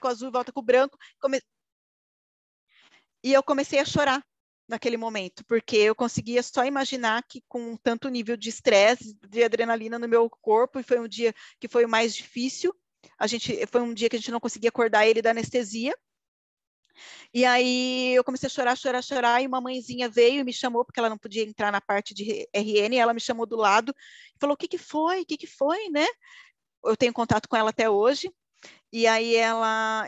com o azul, volta com o branco. E eu comecei a chorar naquele momento, porque eu conseguia só imaginar que com tanto nível de estresse, de adrenalina no meu corpo, e foi um dia que foi o mais difícil, foi um dia que a gente não conseguia acordar ele da anestesia, e aí eu comecei a chorar, chorar, chorar, e uma mãezinha veio e me chamou, porque ela não podia entrar na parte de RN, e ela me chamou do lado, e falou, o que que foi? O que que foi, né? Eu tenho contato com ela até hoje, e aí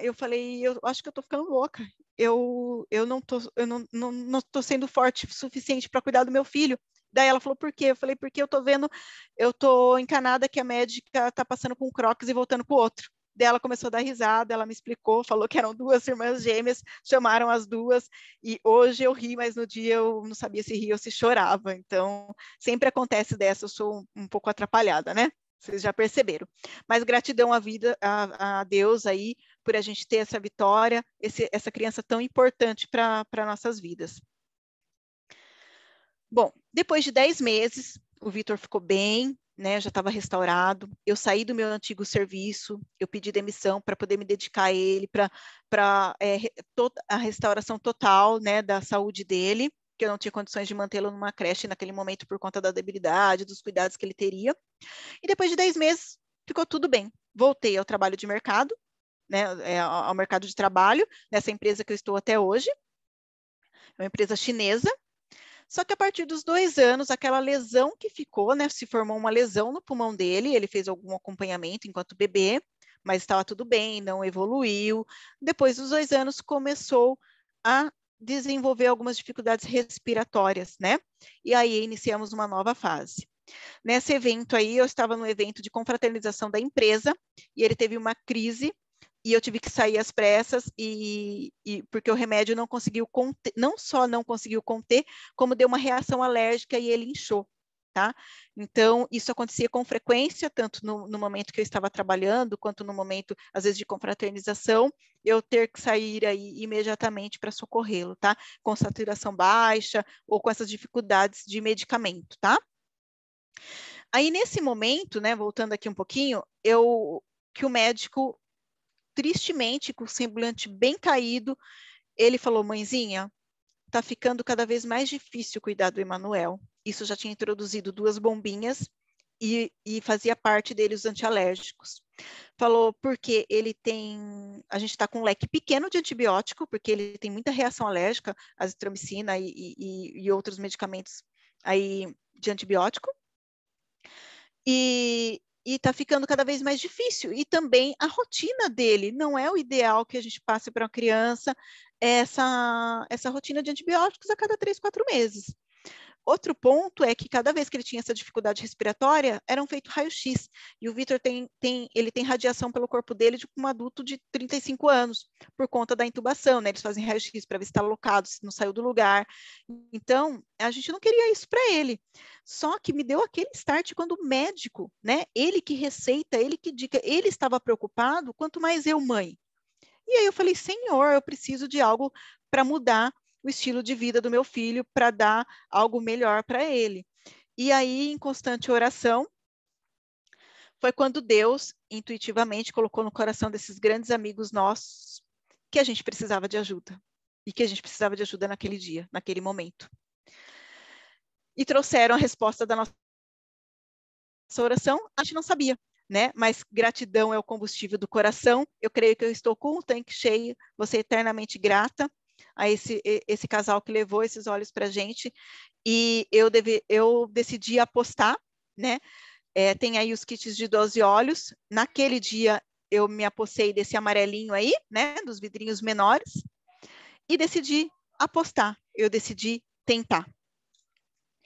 eu falei, eu acho que eu tô ficando louca. Eu não tô sendo forte o suficiente para cuidar do meu filho. Daí ela falou, por quê? Eu falei, porque eu tô encanada que a médica tá passando com um croques e voltando com o outro. Daí ela começou a dar risada, ela me explicou, falou que eram duas irmãs gêmeas, chamaram as duas, e hoje eu ri, mas no dia eu não sabia se ria ou se chorava. Então, sempre acontece dessa, eu sou um pouco atrapalhada, né? Vocês já perceberam. Mas gratidão à vida, a Deus aí, por a gente ter essa vitória, essa criança tão importante para nossas vidas. Bom, depois de 10 meses, o Vitor ficou bem, né, já estava restaurado. Eu saí do meu antigo serviço, eu pedi demissão para poder me dedicar a ele, para a restauração total, né, da saúde dele, que eu não tinha condições de mantê-lo numa creche naquele momento por conta da debilidade, dos cuidados que ele teria. E depois de 10 meses, ficou tudo bem. Voltei ao trabalho de mercado, né, ao mercado de trabalho, nessa empresa que eu estou até hoje, é uma empresa chinesa. Só que a partir dos 2 anos, aquela lesão que ficou, né, se formou uma lesão no pulmão dele, ele fez algum acompanhamento enquanto bebê, mas estava tudo bem, não evoluiu. Depois dos 2 anos, começou a desenvolver algumas dificuldades respiratórias, né? E aí iniciamos uma nova fase. Nesse evento aí, eu estava no evento de confraternização da empresa, e ele teve uma crise, e eu tive que sair às pressas, porque o remédio não conseguiu conter, não só não conseguiu conter, como deu uma reação alérgica e ele inchou, tá? Então, isso acontecia com frequência, tanto no momento que eu estava trabalhando, quanto no momento, às vezes, de confraternização, eu ter que sair aí imediatamente para socorrê-lo, tá? Com saturação baixa, ou com essas dificuldades de medicamento, tá? Aí, nesse momento, né, voltando aqui um pouquinho, que o médico, tristemente, com o semblante bem caído, ele falou, mãezinha, tá ficando cada vez mais difícil cuidar do Emanuel. Isso já tinha introduzido 2 bombinhas e fazia parte dele os antialérgicos. Falou porque a gente está com um leque pequeno de antibiótico, porque ele tem muita reação alérgica, azitromicina e outros medicamentos aí de antibiótico. E está ficando cada vez mais difícil. E também a rotina dele não é o ideal que a gente passe para uma criança essa rotina de antibióticos a cada 3, 4 meses. Outro ponto é que cada vez que ele tinha essa dificuldade respiratória, eram feito raio-x. E o Vitor ele tem radiação pelo corpo dele de um adulto de 35 anos, por conta da intubação, né? Eles fazem raio-x para ver se está alocado, se não saiu do lugar. Então, a gente não queria isso para ele. Só que me deu aquele start quando o médico, né? Ele que receita, ele que indica, ele estava preocupado, quanto mais eu, mãe. E aí eu falei, Senhor, eu preciso de algo para mudar o estilo de vida do meu filho, para dar algo melhor para ele. E aí, em constante oração, foi quando Deus, intuitivamente, colocou no coração desses grandes amigos nossos que a gente precisava de ajuda. E que a gente precisava de ajuda naquele dia, naquele momento. E trouxeram a resposta da nossa oração, a gente não sabia, né? Mas gratidão é o combustível do coração. Eu creio que eu estou com o tanque cheio, vou ser eternamente grata a esse casal que levou esses olhos para a gente, e eu decidi apostar, né? Tem aí os kits de 12 olhos. Naquele dia eu me apossei desse amarelinho aí, né? Dos vidrinhos menores, e decidi apostar, eu decidi tentar.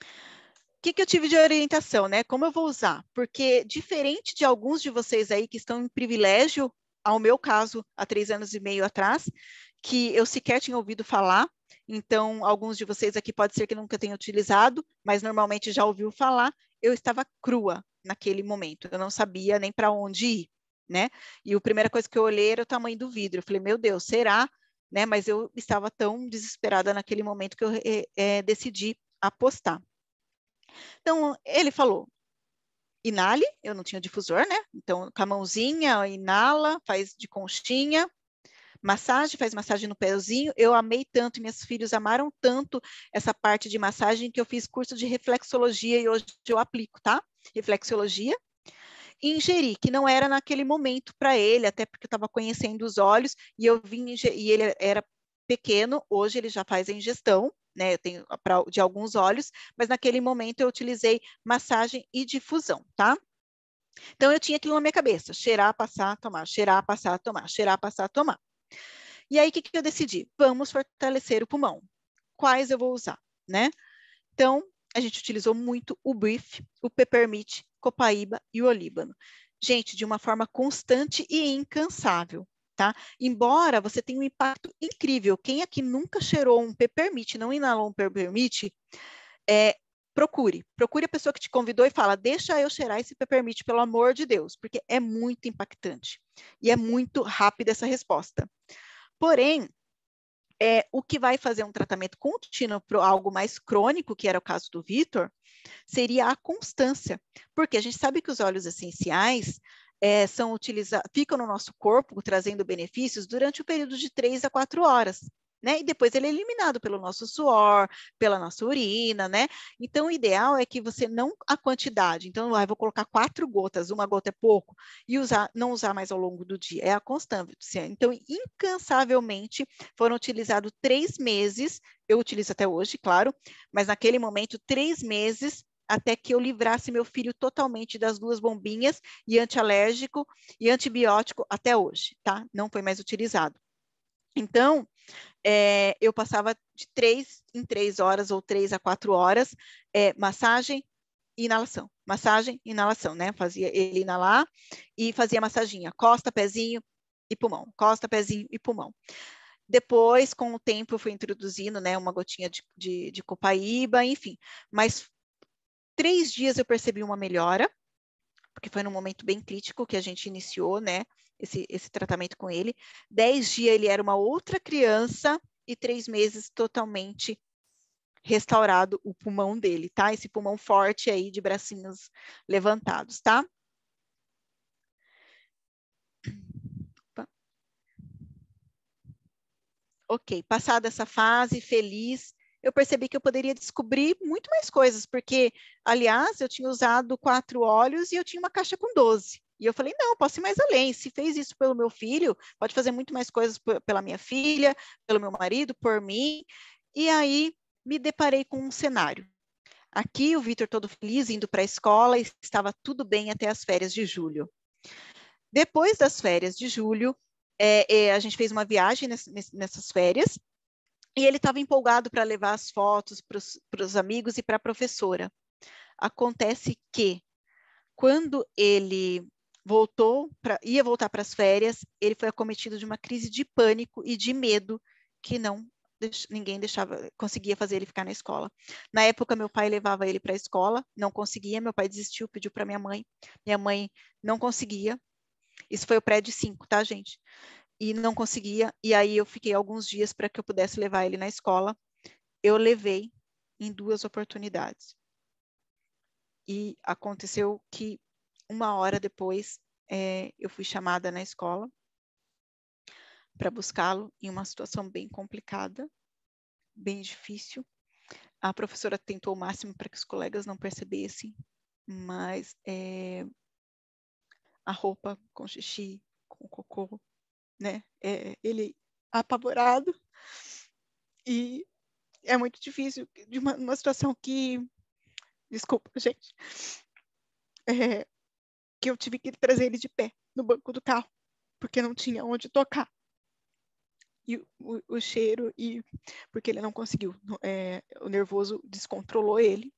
O que eu tive de orientação, né? Como eu vou usar? Porque, diferente de alguns de vocês aí que estão em privilégio, ao meu caso, há 3 anos e meio atrás, que eu sequer tinha ouvido falar, então, alguns de vocês aqui pode ser que nunca tenham utilizado, mas normalmente já ouviu falar, eu estava crua naquele momento, eu não sabia nem para onde ir, né? E a primeira coisa que eu olhei era o tamanho do vidro, eu falei, meu Deus, será? Né? Mas eu estava tão desesperada naquele momento que eu decidi apostar. Então, ele falou, inale, eu não tinha difusor, né? Então, com a mãozinha, inala, faz de conchinha, massagem, faz massagem no pezinho. Eu amei tanto, meus filhos amaram tanto essa parte de massagem que eu fiz curso de reflexologia e hoje eu aplico, tá? Reflexologia. E ingerir, que não era naquele momento para ele, até porque eu estava conhecendo os olhos e eu vim e ele era pequeno, hoje ele já faz a ingestão, né? Eu tenho de alguns olhos, mas naquele momento eu utilizei massagem e difusão, tá? Então eu tinha aquilo na minha cabeça: cheirar, passar, tomar, cheirar, passar, tomar, cheirar, passar, tomar. E aí o que eu decidi? Vamos fortalecer o pulmão. Quais eu vou usar, né? Então a gente utilizou muito o Brief, o Peppermint, Copaíba e o Olíbano. Gente, de uma forma constante e incansável, tá? Embora você tenha um impacto incrível. Quem aqui nunca cheirou um Peppermint, não inalou um Peppermint, procure a pessoa que te convidou e fala: deixa eu cheirar esse Peppermint, pelo amor de Deus, porque é muito impactante e é muito rápida essa resposta. Porém, o que vai fazer um tratamento contínuo para algo mais crônico, que era o caso do Vitor, seria a constância, porque a gente sabe que os óleos essenciais ficam no nosso corpo trazendo benefícios durante o período de 3 a 4 horas. Né? E depois ele é eliminado pelo nosso suor, pela nossa urina, né? Então, o ideal é que você não a quantidade. Então, eu vou colocar 4 gotas, uma gota é pouco, e não usar mais ao longo do dia. É a constância. Então, incansavelmente, foram utilizados 3 meses, eu utilizo até hoje, claro, mas naquele momento, 3 meses, até que eu livrasse meu filho totalmente das 2 bombinhas e antialérgico e antibiótico até hoje, tá? Não foi mais utilizado. Então, eu passava de 3 em 3 horas ou 3 a 4 horas, massagem e inalação. Massagem e inalação, né? Fazia ele inalar e fazia massaginha. Costa, pezinho e pulmão. Costa, pezinho e pulmão. Depois, com o tempo, eu fui introduzindo, né, uma gotinha de copaíba, enfim. Mas 3 dias eu percebi uma melhora, porque foi num momento bem crítico que a gente iniciou, né, esse tratamento com ele. 10 dias ele era uma outra criança e 3 meses totalmente restaurado o pulmão dele, tá? Esse pulmão forte aí de bracinhos levantados, tá? Opa. Ok, passada essa fase, feliz, eu percebi que eu poderia descobrir muito mais coisas, porque, aliás, eu tinha usado 4 óleos e eu tinha uma caixa com 12. E eu falei: não, posso ir mais além. Se fez isso pelo meu filho, pode fazer muito mais coisas pela minha filha, pelo meu marido, por mim. E aí me deparei com um cenário. Aqui o Vitor todo feliz, indo para a escola, e estava tudo bem até as férias de julho. Depois das férias de julho, a gente fez uma viagem nessas férias, e ele estava empolgado para levar as fotos para os amigos e para a professora. Acontece que, quando ele ia voltar para as férias, ele foi acometido de uma crise de pânico e de medo que ninguém conseguia fazer ele ficar na escola. Na época, meu pai levava ele para a escola, não conseguia, meu pai desistiu, pediu para minha mãe não conseguia. Isso foi o pré de 5, tá, gente? E não conseguia, e aí eu fiquei alguns dias para que eu pudesse levar ele na escola. Eu levei em 2 oportunidades. E aconteceu que 1 hora depois eu fui chamada na escola para buscá-lo em uma situação bem complicada, bem difícil. A professora tentou o máximo para que os colegas não percebessem, mas a roupa com xixi, com cocô, né? Ele apavorado. E é muito difícil, de uma situação que, desculpa, gente, que eu tive que trazer ele de pé no banco do carro, porque não tinha onde tocar. E o cheiro, porque ele não conseguiu, o nervoso descontrolou ele.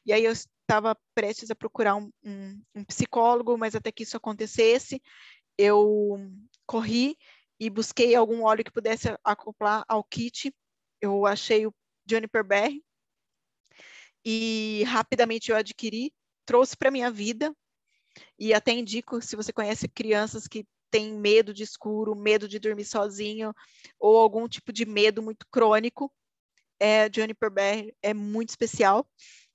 E aí eu estava prestes a procurar um psicólogo, mas até que isso acontecesse, eu corri e busquei algum óleo que pudesse acoplar ao kit. Eu achei o Juniper Berry e rapidamente eu adquiri, trouxe para minha vida, e até indico, se você conhece crianças que têm medo de escuro, medo de dormir sozinho, ou algum tipo de medo muito crônico, Juniper Berry é muito especial.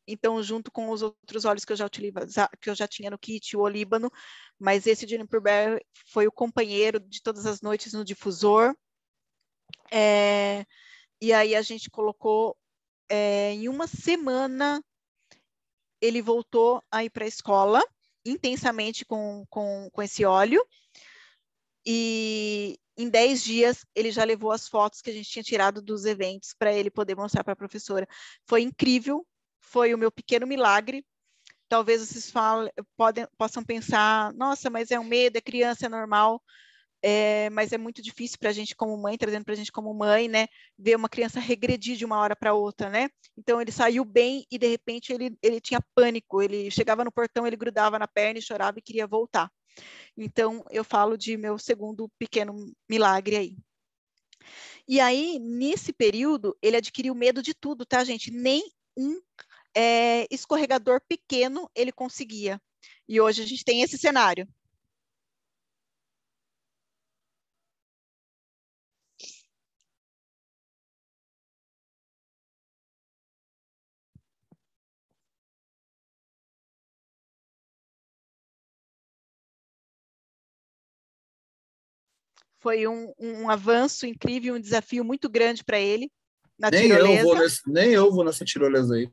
então junto com os outros óleos que eu já tinha no kit, o olíbano, mas esse Juniper Berry foi o companheiro de todas as noites no difusor. E aí a gente colocou, em uma semana, ele voltou a ir para a escola, intensamente com esse óleo, e em 10 dias ele já levou as fotos que a gente tinha tirado dos eventos para ele poder mostrar para a professora. Foi incrível, foi o meu pequeno milagre. Talvez vocês possam pensar, nossa, mas é um medo, é criança, é normal. Mas é muito difícil para a gente como mãe, trazendo para a gente como mãe, né, ver uma criança regredir de uma hora para outra, né? Então ele saiu bem e de repente ele tinha pânico, ele chegava no portão, ele grudava na perna e chorava e queria voltar. Então eu falo de meu segundo pequeno milagre aí. E aí, nesse período, ele adquiriu medo de tudo, tá, gente? Nem um escorregador pequeno ele conseguia. E hoje a gente tem esse cenário. Foi um avanço incrível, um desafio muito grande para ele na tirolesa. Nem eu vou nessa tirolesa aí.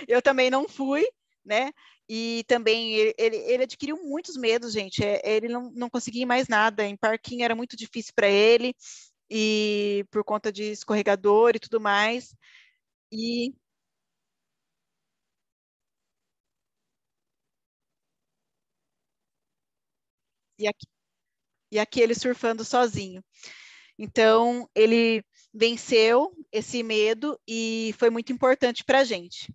Eu também não fui, né? E também ele adquiriu muitos medos, gente. Ele não conseguia ir mais nada. Em parquinho era muito difícil para ele, e por conta de escorregador e tudo mais. E, e, aqui, e aqui ele surfando sozinho. Então, ele venceu esse medo e foi muito importante para a gente.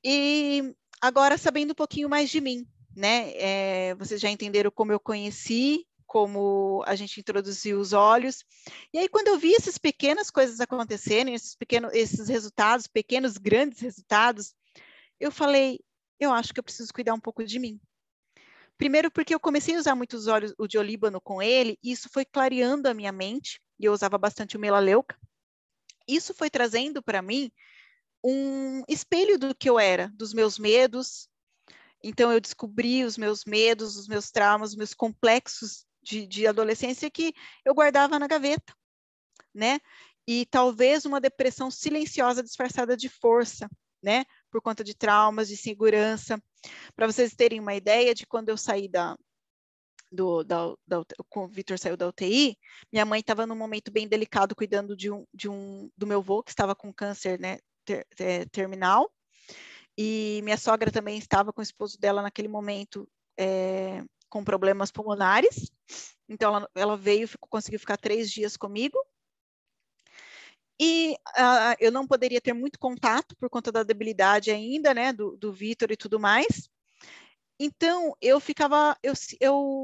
E agora, sabendo um pouquinho mais de mim, né? Vocês já entenderam como eu conheci, como a gente introduziu os olhos. E aí, quando eu vi essas pequenas coisas acontecerem, esses resultados, pequenos, grandes resultados, eu falei, eu acho que eu preciso cuidar um pouco de mim. Primeiro porque eu comecei a usar muitos óleos, o de olíbano com ele, e isso foi clareando a minha mente, e eu usava bastante o melaleuca. Isso foi trazendo para mim um espelho do que eu era, dos meus medos. Então eu descobri os meus medos, os meus traumas, os meus complexos de adolescência que eu guardava na gaveta, né? E talvez uma depressão silenciosa disfarçada de força, né? Por conta de traumas, de segurança. Para vocês terem uma ideia de quando eu saí o Vitor saiu da UTI, minha mãe estava num momento bem delicado, cuidando do meu avô, que estava com câncer, né, terminal, e minha sogra também estava com o esposo dela naquele momento, com problemas pulmonares, então ela veio, conseguiu ficar 3 dias comigo, e eu não poderia ter muito contato por conta da debilidade ainda, né, do Vitor e tudo mais. Então, eu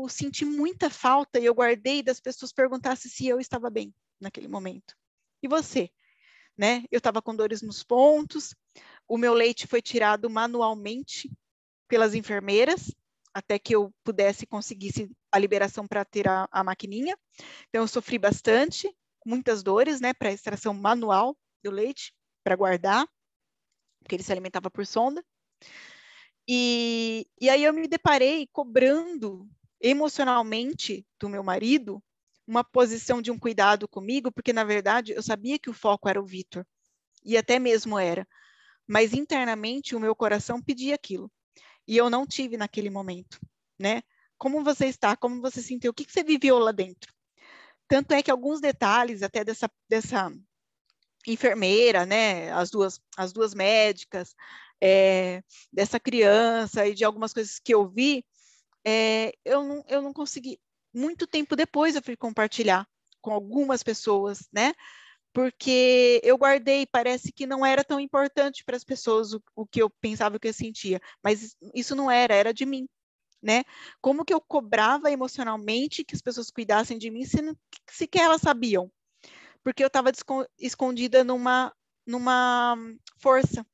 senti muita falta e eu guardei das pessoas perguntassem se eu estava bem naquele momento. E você? Né? Eu estava com dores nos pontos, o meu leite foi tirado manualmente pelas enfermeiras, até que eu conseguisse a liberação para ter a maquininha. Então, eu sofri bastante, muitas dores, né, para a extração manual do leite, para guardar, porque ele se alimentava por sonda. E aí eu me deparei cobrando emocionalmente do meu marido uma posição de um cuidado comigo, porque na verdade eu sabia que o foco era o Vitor, e até mesmo era, mas internamente o meu coração pedia aquilo, e eu não tive naquele momento, né? Como você está? Como você sentiu? O que você viveu lá dentro? Tanto é que alguns detalhes até dessa enfermeira, né, as duas médicas, dessa criança e de algumas coisas que eu vi, eu não consegui. Muito tempo depois eu fui compartilhar com algumas pessoas, né, porque eu guardei, parece que não era tão importante para as pessoas o que eu pensava, o que eu sentia, mas isso não era de mim, né? Como que eu cobrava emocionalmente que as pessoas cuidassem de mim se sequer elas sabiam? Porque eu estava escondida numa força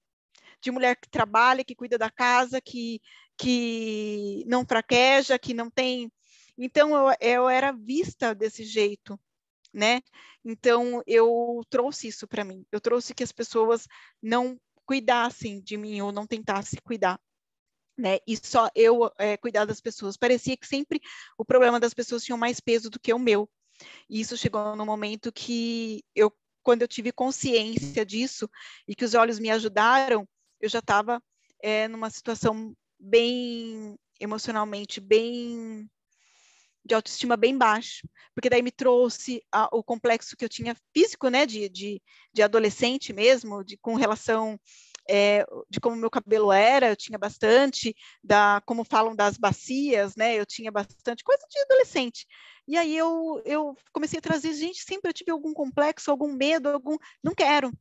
de mulher que trabalha, que cuida da casa, que não fraqueja, que não tem. Então, eu era vista desse jeito, né? Então, eu trouxe isso para mim. Eu trouxe que as pessoas não cuidassem de mim ou não tentassem cuidar, né? E só eu cuidar das pessoas. Parecia que sempre o problema das pessoas tinha mais peso do que o meu. E isso chegou no momento que quando eu tive consciência disso e que os olhos me ajudaram, eu já estava numa situação bem emocionalmente, bem de autoestima bem baixo, porque daí me trouxe o complexo que eu tinha físico, né, de adolescente mesmo, com relação de como meu cabelo era, eu tinha bastante, como falam das bacias, né, eu tinha bastante coisa de adolescente. E aí eu comecei a trazer, gente, sempre eu tive algum complexo, algum medo, não quero,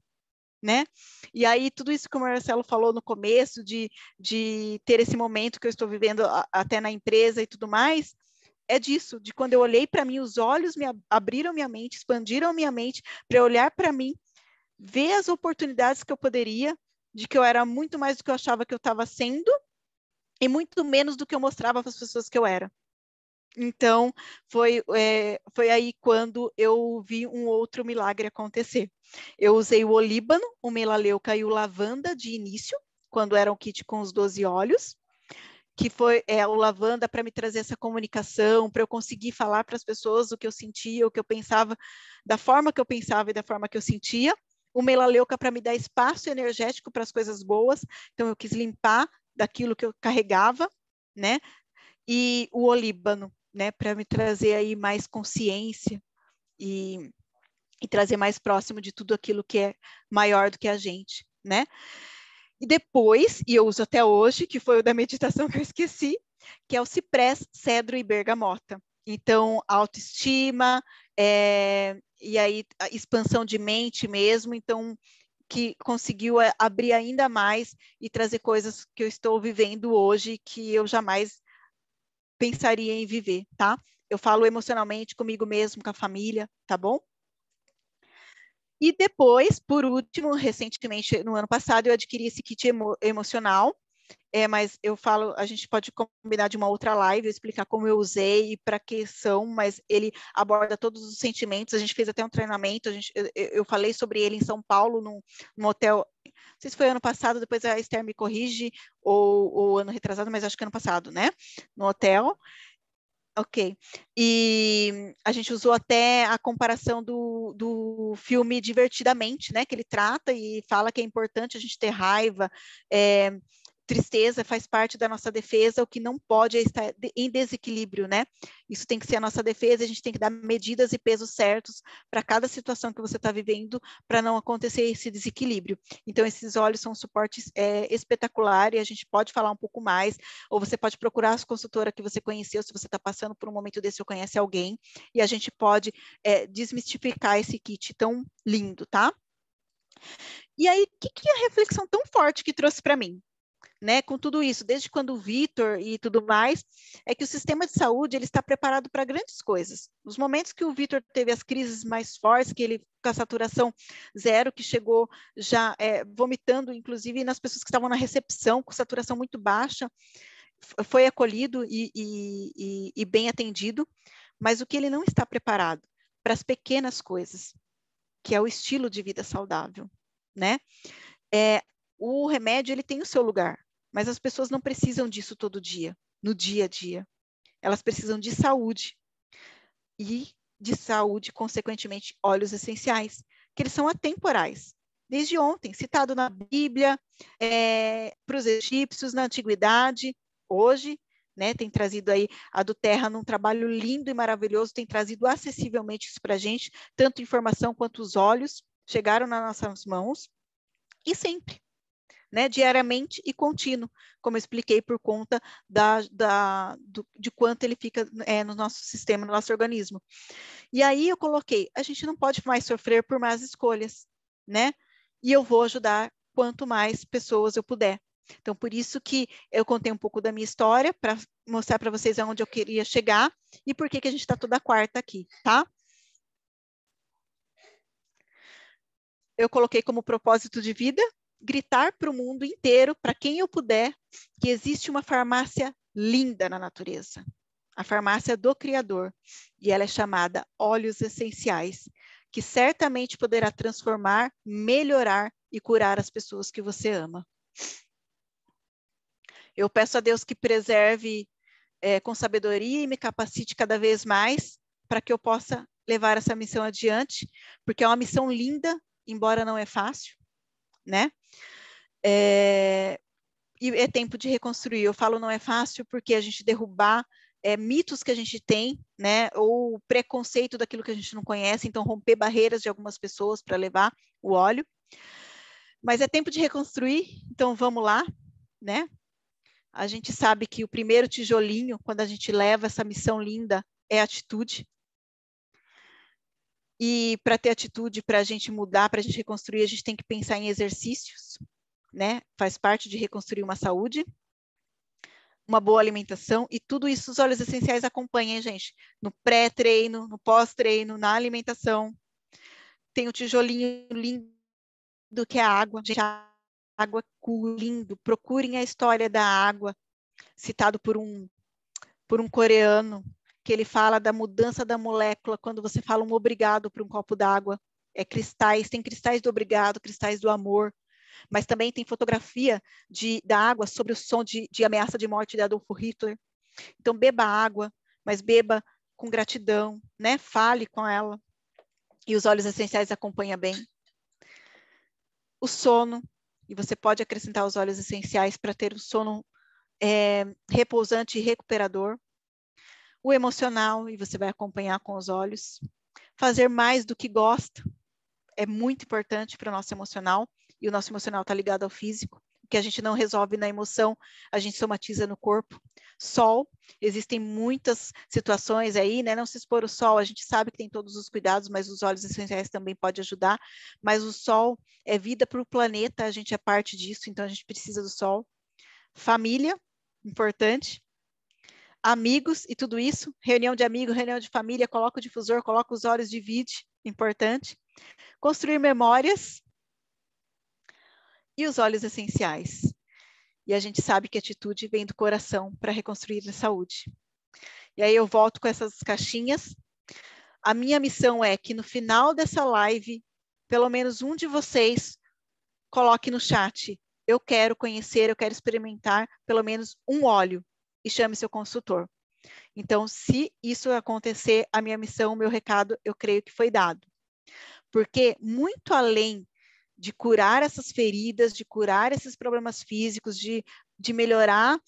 né? E aí tudo isso que o Marcelo falou no começo, de ter esse momento que eu estou vivendo até na empresa e tudo mais, é disso, de quando eu olhei para mim, os olhos abriram minha mente, expandiram minha mente para olhar para mim, ver as oportunidades que eu poderia, de que eu era muito mais do que eu achava que eu estava sendo e muito menos do que eu mostrava para as pessoas que eu era. Então, foi aí quando eu vi um outro milagre acontecer. Eu usei o olíbano, o melaleuca e o lavanda de início, quando era um kit com os 12 óleos, que foi o lavanda para me trazer essa comunicação, para eu conseguir falar para as pessoas o que eu sentia, o que eu pensava, da forma que eu pensava e da forma que eu sentia. O melaleuca para me dar espaço energético para as coisas boas, então eu quis limpar daquilo que eu carregava, né? E o olíbano, né, para me trazer aí mais consciência e trazer mais próximo de tudo aquilo que é maior do que a gente, né? E depois, e eu uso até hoje, que foi o da meditação que eu esqueci, que é o ciprés, cedro e bergamota. Então, autoestima, e aí a expansão de mente mesmo, então, que conseguiu abrir ainda mais e trazer coisas que eu estou vivendo hoje que eu jamais pensaria em viver, tá? Eu falo emocionalmente comigo mesmo, com a família, tá bom? E depois, por último, recentemente, no ano passado, eu adquiri esse kit emocional, mas eu falo, a gente pode combinar de uma outra live, eu explicar como eu usei e para que são, mas ele aborda todos os sentimentos, a gente fez até um treinamento, eu falei sobre ele em São Paulo, num hotel, não sei se foi ano passado, depois a Esther me corrige, ou ano retrasado, mas acho que ano passado, né? No hotel. Ok. E a gente usou até a comparação do filme Divertidamente, né? Que ele trata e fala que é importante a gente ter raiva, tristeza faz parte da nossa defesa, o que não pode é estar em desequilíbrio, né? Isso tem que ser a nossa defesa, a gente tem que dar medidas e pesos certos para cada situação que você está vivendo, para não acontecer esse desequilíbrio. Então, esses óleos são um suporte espetacular e a gente pode falar um pouco mais, ou você pode procurar a consultora que você conheceu, se você está passando por um momento desse ou conhece alguém, e a gente pode desmistificar esse kit tão lindo, tá? E aí, o que é a reflexão tão forte que trouxe para mim? Né, com tudo isso, desde quando o Vitor e tudo mais, é que o sistema de saúde ele está preparado para grandes coisas. Nos momentos que o Vitor teve as crises mais fortes, que ele com a saturação zero, que chegou já vomitando, inclusive nas pessoas que estavam na recepção, com saturação muito baixa, foi acolhido e bem atendido, mas o que ele não está preparado para as pequenas coisas, que é o estilo de vida saudável, né? O remédio ele tem o seu lugar, mas as pessoas não precisam disso todo dia, no dia a dia. Elas precisam de saúde e de saúde, consequentemente, óleos essenciais, que eles são atemporais. Desde ontem, citado na Bíblia, para os egípcios, na antiguidade, hoje, né, tem trazido aí a do Terra num trabalho lindo e maravilhoso, tem trazido acessivelmente isso para a gente, tanto informação quanto os óleos chegaram nas nossas mãos, e sempre. Né, diariamente e contínuo, como eu expliquei, por conta de quanto ele fica no nosso sistema, no nosso organismo. E aí eu coloquei, a gente não pode mais sofrer por más escolhas, né? E eu vou ajudar quanto mais pessoas eu puder. Então, por isso que eu contei um pouco da minha história, para mostrar para vocês aonde eu queria chegar e por que a gente está toda quarta aqui, tá? Eu coloquei como propósito de vida gritar para o mundo inteiro, para quem eu puder, que existe uma farmácia linda na natureza, a farmácia do Criador, e ela é chamada Óleos Essenciais, que certamente poderá transformar, melhorar e curar as pessoas que você ama. Eu peço a Deus que preserve com sabedoria e me capacite cada vez mais para que eu possa levar essa missão adiante, porque é uma missão linda, embora não é fácil, né? E é tempo de reconstruir. Eu falo não é fácil porque a gente derrubar mitos que a gente tem, né? Ou preconceito daquilo que a gente não conhece, então romper barreiras de algumas pessoas para levar o óleo. Mas é tempo de reconstruir, então vamos lá, né? A gente sabe que o primeiro tijolinho, quando a gente leva essa missão linda, é atitude. E para ter atitude, para a gente mudar, para a gente reconstruir, a gente tem que pensar em exercícios, né? Faz parte de reconstruir uma saúde, uma boa alimentação, e tudo isso os óleos essenciais acompanham, gente? No pré-treino, no pós-treino, na alimentação. Tem o tijolinho lindo que é a água. Gente, a água lindo. Procurem a história da água, citado por um coreano, que ele fala da mudança da molécula quando você fala um obrigado para um copo d'água. É cristais, tem cristais do obrigado, cristais do amor, mas também tem fotografia da água sobre o som de ameaça de morte de Adolfo Hitler. Então, beba água, mas beba com gratidão, né? Fale com ela. E os óleos essenciais acompanham bem. O sono, e você pode acrescentar os óleos essenciais para ter um sono repousante e recuperador. O emocional, e você vai acompanhar com os olhos. Fazer mais do que gosta é muito importante para o nosso emocional, e o nosso emocional está ligado ao físico. O que a gente não resolve na emoção, a gente somatiza no corpo. Sol, existem muitas situações aí, né? Não se expor ao sol, a gente sabe que tem todos os cuidados, mas os óleos essenciais também podem ajudar. Mas o sol é vida para o planeta, a gente é parte disso, então a gente precisa do sol. Família, importante. Amigos e tudo isso, reunião de amigos, reunião de família, coloca o difusor, coloca os olhos, divide, importante. Construir memórias e os óleos essenciais. E a gente sabe que a atitude vem do coração para reconstruir a saúde. E aí eu volto com essas caixinhas. A minha missão é que no final dessa live, pelo menos um de vocês coloque no chat: eu quero conhecer, eu quero experimentar pelo menos um óleo, e chame seu consultor. Então, se isso acontecer, a minha missão, o meu recado, eu creio que foi dado. Porque muito além de curar essas feridas, de curar esses problemas físicos, de melhorar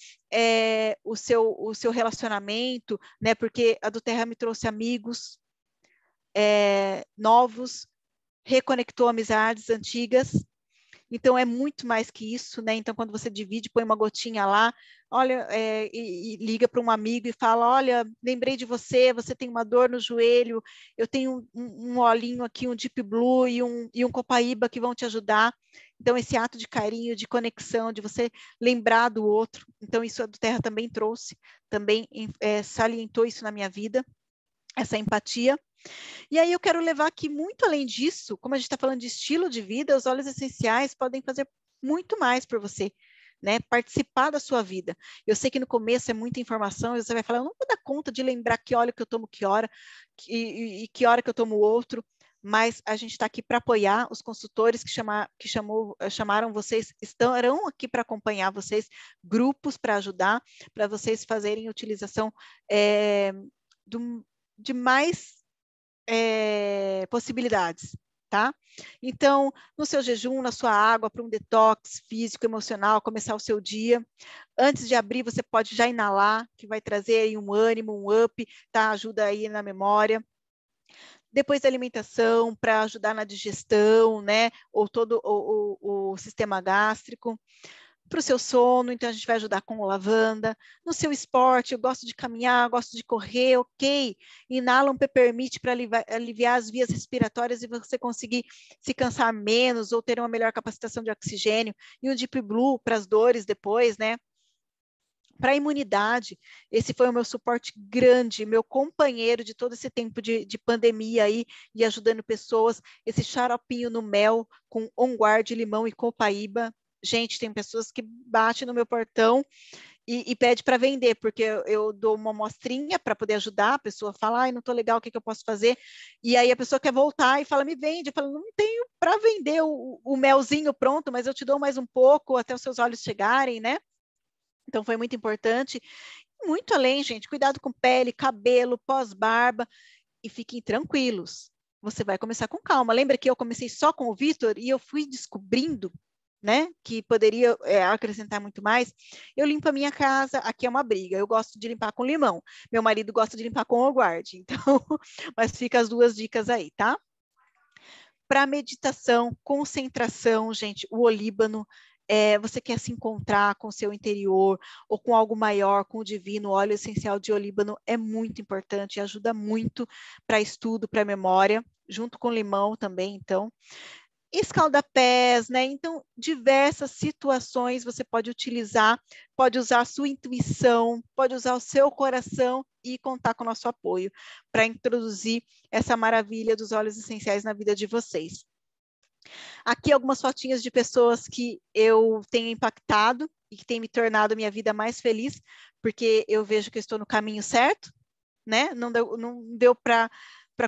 o seu relacionamento, né? Porque a do Terra me trouxe amigos novos, reconectou amizades antigas. Então, é muito mais que isso, né? Então, quando você divide, põe uma gotinha lá, olha, e liga para um amigo e fala: olha, lembrei de você, você tem uma dor no joelho, eu tenho um olhinho aqui, um Deep Blue e um Copaíba que vão te ajudar. Então, esse ato de carinho, de conexão, de você lembrar do outro. Então, isso a do Terra também trouxe, também salientou isso na minha vida, essa empatia. E aí eu quero levar aqui muito além disso, como a gente está falando de estilo de vida, os óleos essenciais podem fazer muito mais por você, né? Participar da sua vida. Eu sei que no começo é muita informação, e você vai falar: eu não vou dar conta de lembrar que óleo que eu tomo que hora, e que hora que eu tomo outro, mas a gente está aqui para apoiar. Os consultores chamaram vocês, estarão aqui para acompanhar vocês, grupos para ajudar, para vocês fazerem utilização de mais possibilidades, tá? Então, no seu jejum, na sua água, para um detox físico, emocional, começar o seu dia. Antes de abrir, você pode já inalar, que vai trazer aí um ânimo, um up, tá? Ajuda aí na memória. Depois da alimentação, para ajudar na digestão, né? Ou todo o sistema gástrico. Para o seu sono, então a gente vai ajudar com lavanda. No seu esporte, eu gosto de caminhar, gosto de correr, ok. Inala um peppermint para aliviar as vias respiratórias e você conseguir se cansar menos ou ter uma melhor capacitação de oxigênio. E um Deep Blue para as dores depois, né? Para a imunidade, esse foi o meu suporte grande, meu companheiro de todo esse tempo de pandemia aí, e ajudando pessoas. Esse xaropinho no mel com On Guard, limão e copaíba. Gente, tem pessoas que batem no meu portão e pede para vender, porque eu dou uma amostrinha para poder ajudar, a pessoa fala, ai, não estou legal, o que eu posso fazer? E aí a pessoa quer voltar e fala, me vende. Eu falo, não tenho para vender o melzinho pronto, mas eu te dou mais um pouco até os seus olhos chegarem, né? Então foi muito importante. Muito além, gente, cuidado com pele, cabelo, pós-barba, e fiquem tranquilos. Você vai começar com calma. Lembra que eu comecei só com o Vitor e eu fui descobrindo, né, que poderia acrescentar muito mais. Eu limpo a minha casa, aqui é uma briga. Eu gosto de limpar com limão. Meu marido gosta de limpar com aguarde. Então, mas fica as duas dicas aí, tá? Para meditação, concentração, gente, o olíbano, você quer se encontrar com o seu interior ou com algo maior, com o divino, o óleo essencial de olíbano é muito importante, ajuda muito para estudo, para memória, junto com limão também, então. Escaldapés, né? Então, diversas situações você pode utilizar, pode usar a sua intuição, pode usar o seu coração e contar com o nosso apoio para introduzir essa maravilha dos óleos essenciais na vida de vocês. Aqui algumas fotinhas de pessoas que eu tenho impactado e que têm me tornado minha vida mais feliz, porque eu vejo que eu estou no caminho certo, né? Não deu para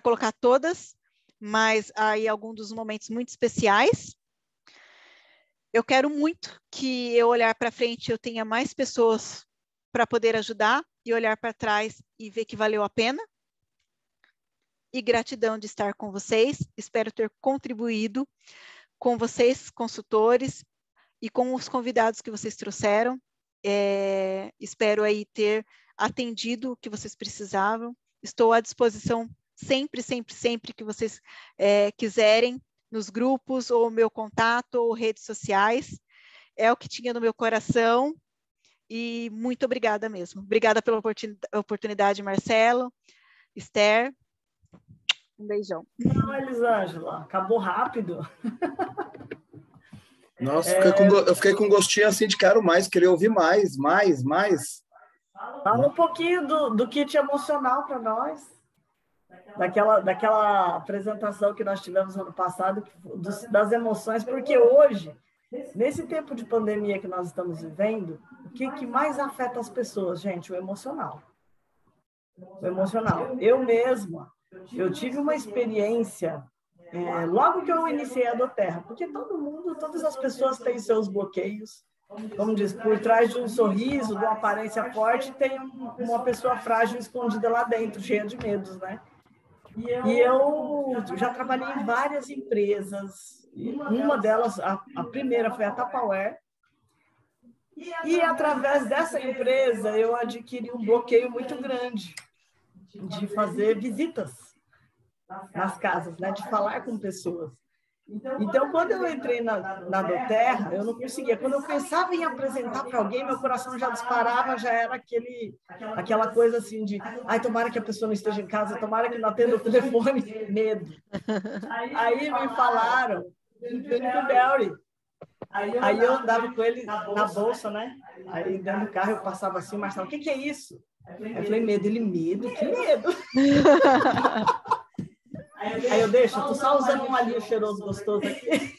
colocar todas, mas aí alguns dos momentos muito especiais. Eu quero muito que eu olhar para frente eu tenha mais pessoas para poder ajudar e olhar para trás e ver que valeu a pena. E gratidão de estar com vocês. Espero ter contribuído com vocês, consultores, e com os convidados que vocês trouxeram. Espero aí ter atendido o que vocês precisavam. Estou à disposição sempre, sempre, sempre que vocês quiserem, nos grupos, ou meu contato, ou redes sociais. É o que tinha no meu coração, e muito obrigada mesmo. Obrigada pela oportunidade, Marcelo, Esther. Um beijão. Não, Elisângela, acabou rápido. Nossa, eu fiquei com gostinho assim de quero mais, queria ouvir mais. Fala um pouquinho do kit emocional para nós, daquela apresentação que nós tivemos ano passado, das emoções, porque hoje, nesse tempo de pandemia que nós estamos vivendo, o que mais afeta as pessoas, gente? O emocional. O emocional. Eu mesma, eu tive uma experiência logo que eu iniciei a Doterra, porque todas as pessoas têm seus bloqueios. Como diz, por trás de um sorriso, de uma aparência forte, tem uma pessoa frágil escondida lá dentro, cheia de medos, né? E eu já trabalhei em várias empresas. Uma delas, a primeira foi a Tupperware. E através dessa empresa, eu adquiri um bloqueio muito grande de fazer visitas nas casas, né? De falar com pessoas. Então, quando eu entrei na Doterra, eu não conseguia. Quando eu pensava em apresentar para alguém, meu coração já disparava, já era aquela coisa assim de ai, tomara que a pessoa não esteja em casa, tomara que não atenda o telefone, medo. Aí me falaram do Tony Belry. Aí eu andava com ele na bolsa, né? Aí dentro do carro eu passava assim, Marcelo, o que é isso? Aí eu falei, medo. Ele, medo? Que medo? Aí eu deixo, tô só usando um alho cheiroso gostoso aqui.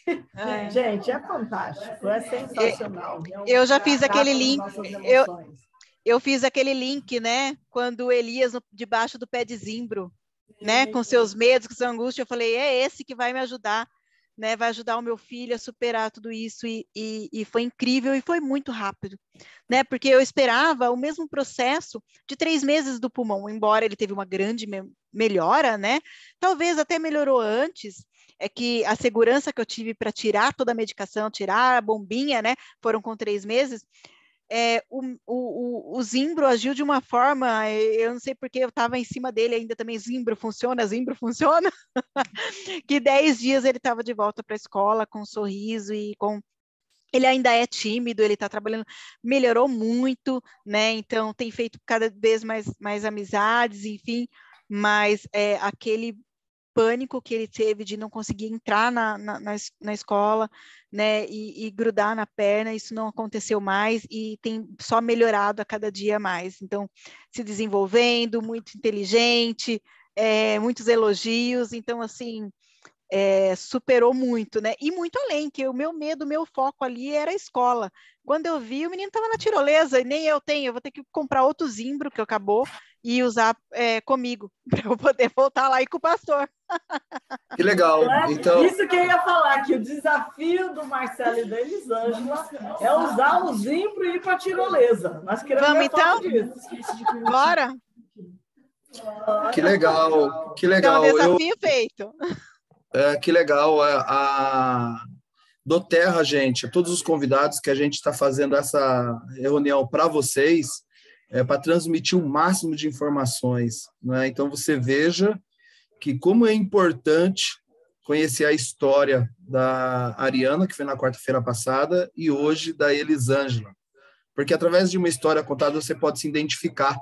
Gente, é fantástico, é sensacional. Eu já fiz aquele link, eu fiz aquele link, né? Quando Elias debaixo do pé de zimbro, né? Com seus medos, com sua angústia, eu falei, é esse que vai me ajudar, né? Vai ajudar o meu filho a superar tudo isso, e foi incrível e foi muito rápido, né? Porque eu esperava o mesmo processo de 3 meses do pulmão, embora ele teve uma grande melhora, né? Talvez até melhorou antes, é que a segurança que eu tive para tirar toda a medicação, tirar a bombinha, né? Foram com 3 meses. O Zimbro agiu de uma forma, eu não sei porque eu estava em cima dele ainda também, Zimbro funciona, que 10 dias ele estava de volta para a escola com um sorriso e com... Ele ainda é tímido, ele está trabalhando, melhorou muito, né? Então tem feito cada vez mais amizades, enfim, mas aquele pânico que ele teve de não conseguir entrar na escola, né, e grudar na perna, isso não aconteceu mais e tem só melhorado a cada dia mais. Então, se desenvolvendo, muito inteligente, muitos elogios. Então, assim, superou muito, né? E muito além, que o meu medo, o meu foco ali era a escola. Quando eu vi, o menino estava na tirolesa, e nem eu tenho, eu vou ter que comprar outro zimbro, que acabou, e usar comigo, para eu poder voltar lá e ir com o pastor. Que legal. Então, isso que eu ia falar, que o desafio do Marcelo e da Elisângela é usar o zimbro e ir para a tirolesa. Nós queremos Vamos, ver então? foto disso. Bora? que legal, que Então, legal. desafio feito. Que legal. A doTERRA, gente, todos os convidados que a gente está fazendo essa reunião para vocês, para transmitir o máximo de informações, né? Então, você veja que como é importante conhecer a história da Ariana, que foi na quarta-feira passada, e hoje da Elisângela. Porque através de uma história contada, você pode se identificar.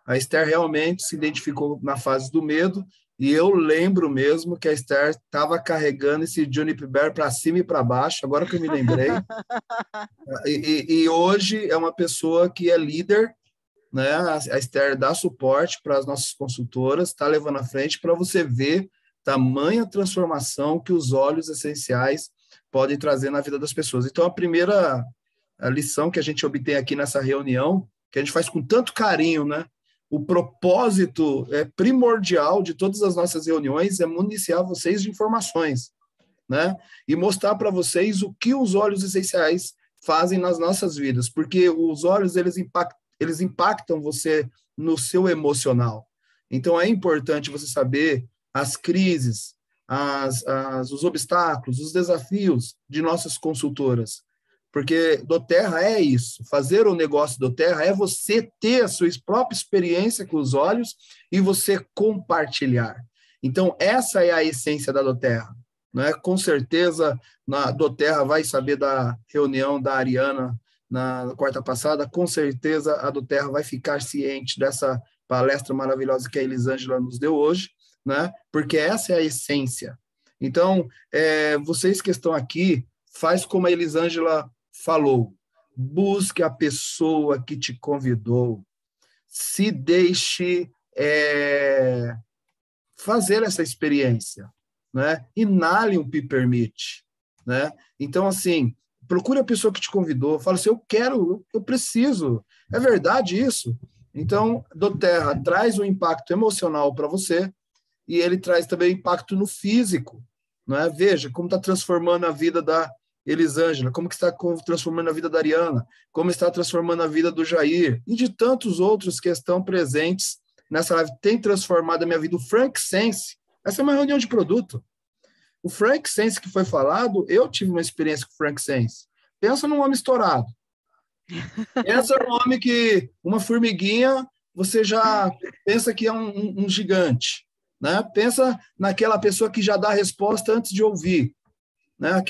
A Esther realmente se identificou na fase do medo, e eu lembro mesmo que a Esther estava carregando esse Juniper Bear para cima e para baixo, agora que eu me lembrei. E hoje é uma pessoa que é líder, né? A Esther dá suporte para as nossas consultoras, está levando à frente para você ver tamanha transformação que os óleos essenciais podem trazer na vida das pessoas. Então, a primeira lição que a gente obtém aqui nessa reunião, que a gente faz com tanto carinho, né? O propósito primordial de todas as nossas reuniões é municiar vocês de informações, né? E mostrar para vocês o que os óleos essenciais fazem nas nossas vidas, porque os óleos, eles impactam você no seu emocional. Então, é importante você saber as crises, os obstáculos, os desafios de nossas consultoras, porque doTERRA é isso. Fazer o negócio doTERRA é você ter a sua própria experiência com os óleos e você compartilhar. Então, essa é a essência da doTERRA, né? Com certeza, a doTERRA vai saber da reunião da Ariana na quarta passada, com certeza a doTERRA vai ficar ciente dessa palestra maravilhosa que a Elisângela nos deu hoje, né? Porque essa é a essência. Então, vocês que estão aqui, faz como a Elisângela falou, busque a pessoa que te convidou, se deixe fazer essa experiência, né? Inale um Pipermint, né? Então, assim, procure a pessoa que te convidou, fala assim, eu preciso, é verdade isso? Então, doTERRA traz um impacto emocional para você e ele traz também impacto no físico, né? Veja como está transformando a vida da Elisângela, como que está transformando a vida da Ariana, como está transformando a vida do Jair e de tantos outros que estão presentes nessa live. Tem transformado a minha vida. O Frank Sense, essa é uma reunião de produto. O Frank Sense que foi falado, eu tive uma experiência com o Frank Sense. Pensa num homem estourado. Pensa num homem que, uma formiguinha, você já pensa que é um gigante, né? Pensa naquela pessoa que já dá a resposta antes de ouvir, né?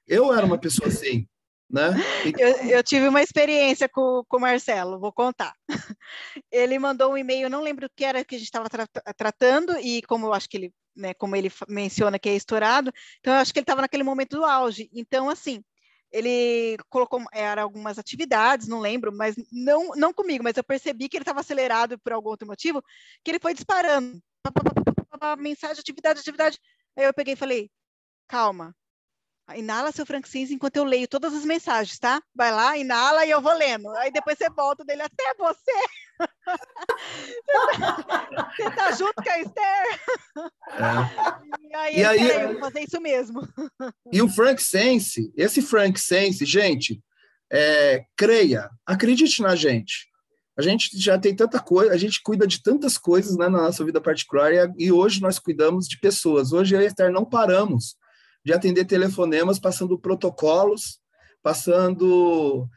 Eu era uma pessoa assim, né? Eu tive uma experiência com o Marcelo, vou contar. Ele mandou um e-mail, não lembro o que era que a gente estava tratando, e como eu acho que ele, né, como ele menciona que é estourado, então eu acho que ele estava naquele momento do auge. Então, assim, ele colocou algumas atividades, não lembro, mas não comigo, mas eu percebi que ele estava acelerado por algum outro motivo, que ele foi disparando. Mensagem, atividade. Aí eu peguei e falei, calma. Inala seu Frank Sense enquanto eu leio todas as mensagens, tá? Vai lá, inala e eu vou lendo. Aí depois você volta dele, até você! Você tá junto com a Esther? E aí, eu vou fazer isso mesmo. E o Frank Sense, esse Frank Sense, gente, creia, acredite na gente. A gente já tem tanta coisa, a gente cuida de tantas coisas, né, na nossa vida particular, e hoje nós cuidamos de pessoas. Hoje eu e a Esther não paramos de atender telefonemas, passando protocolos, passando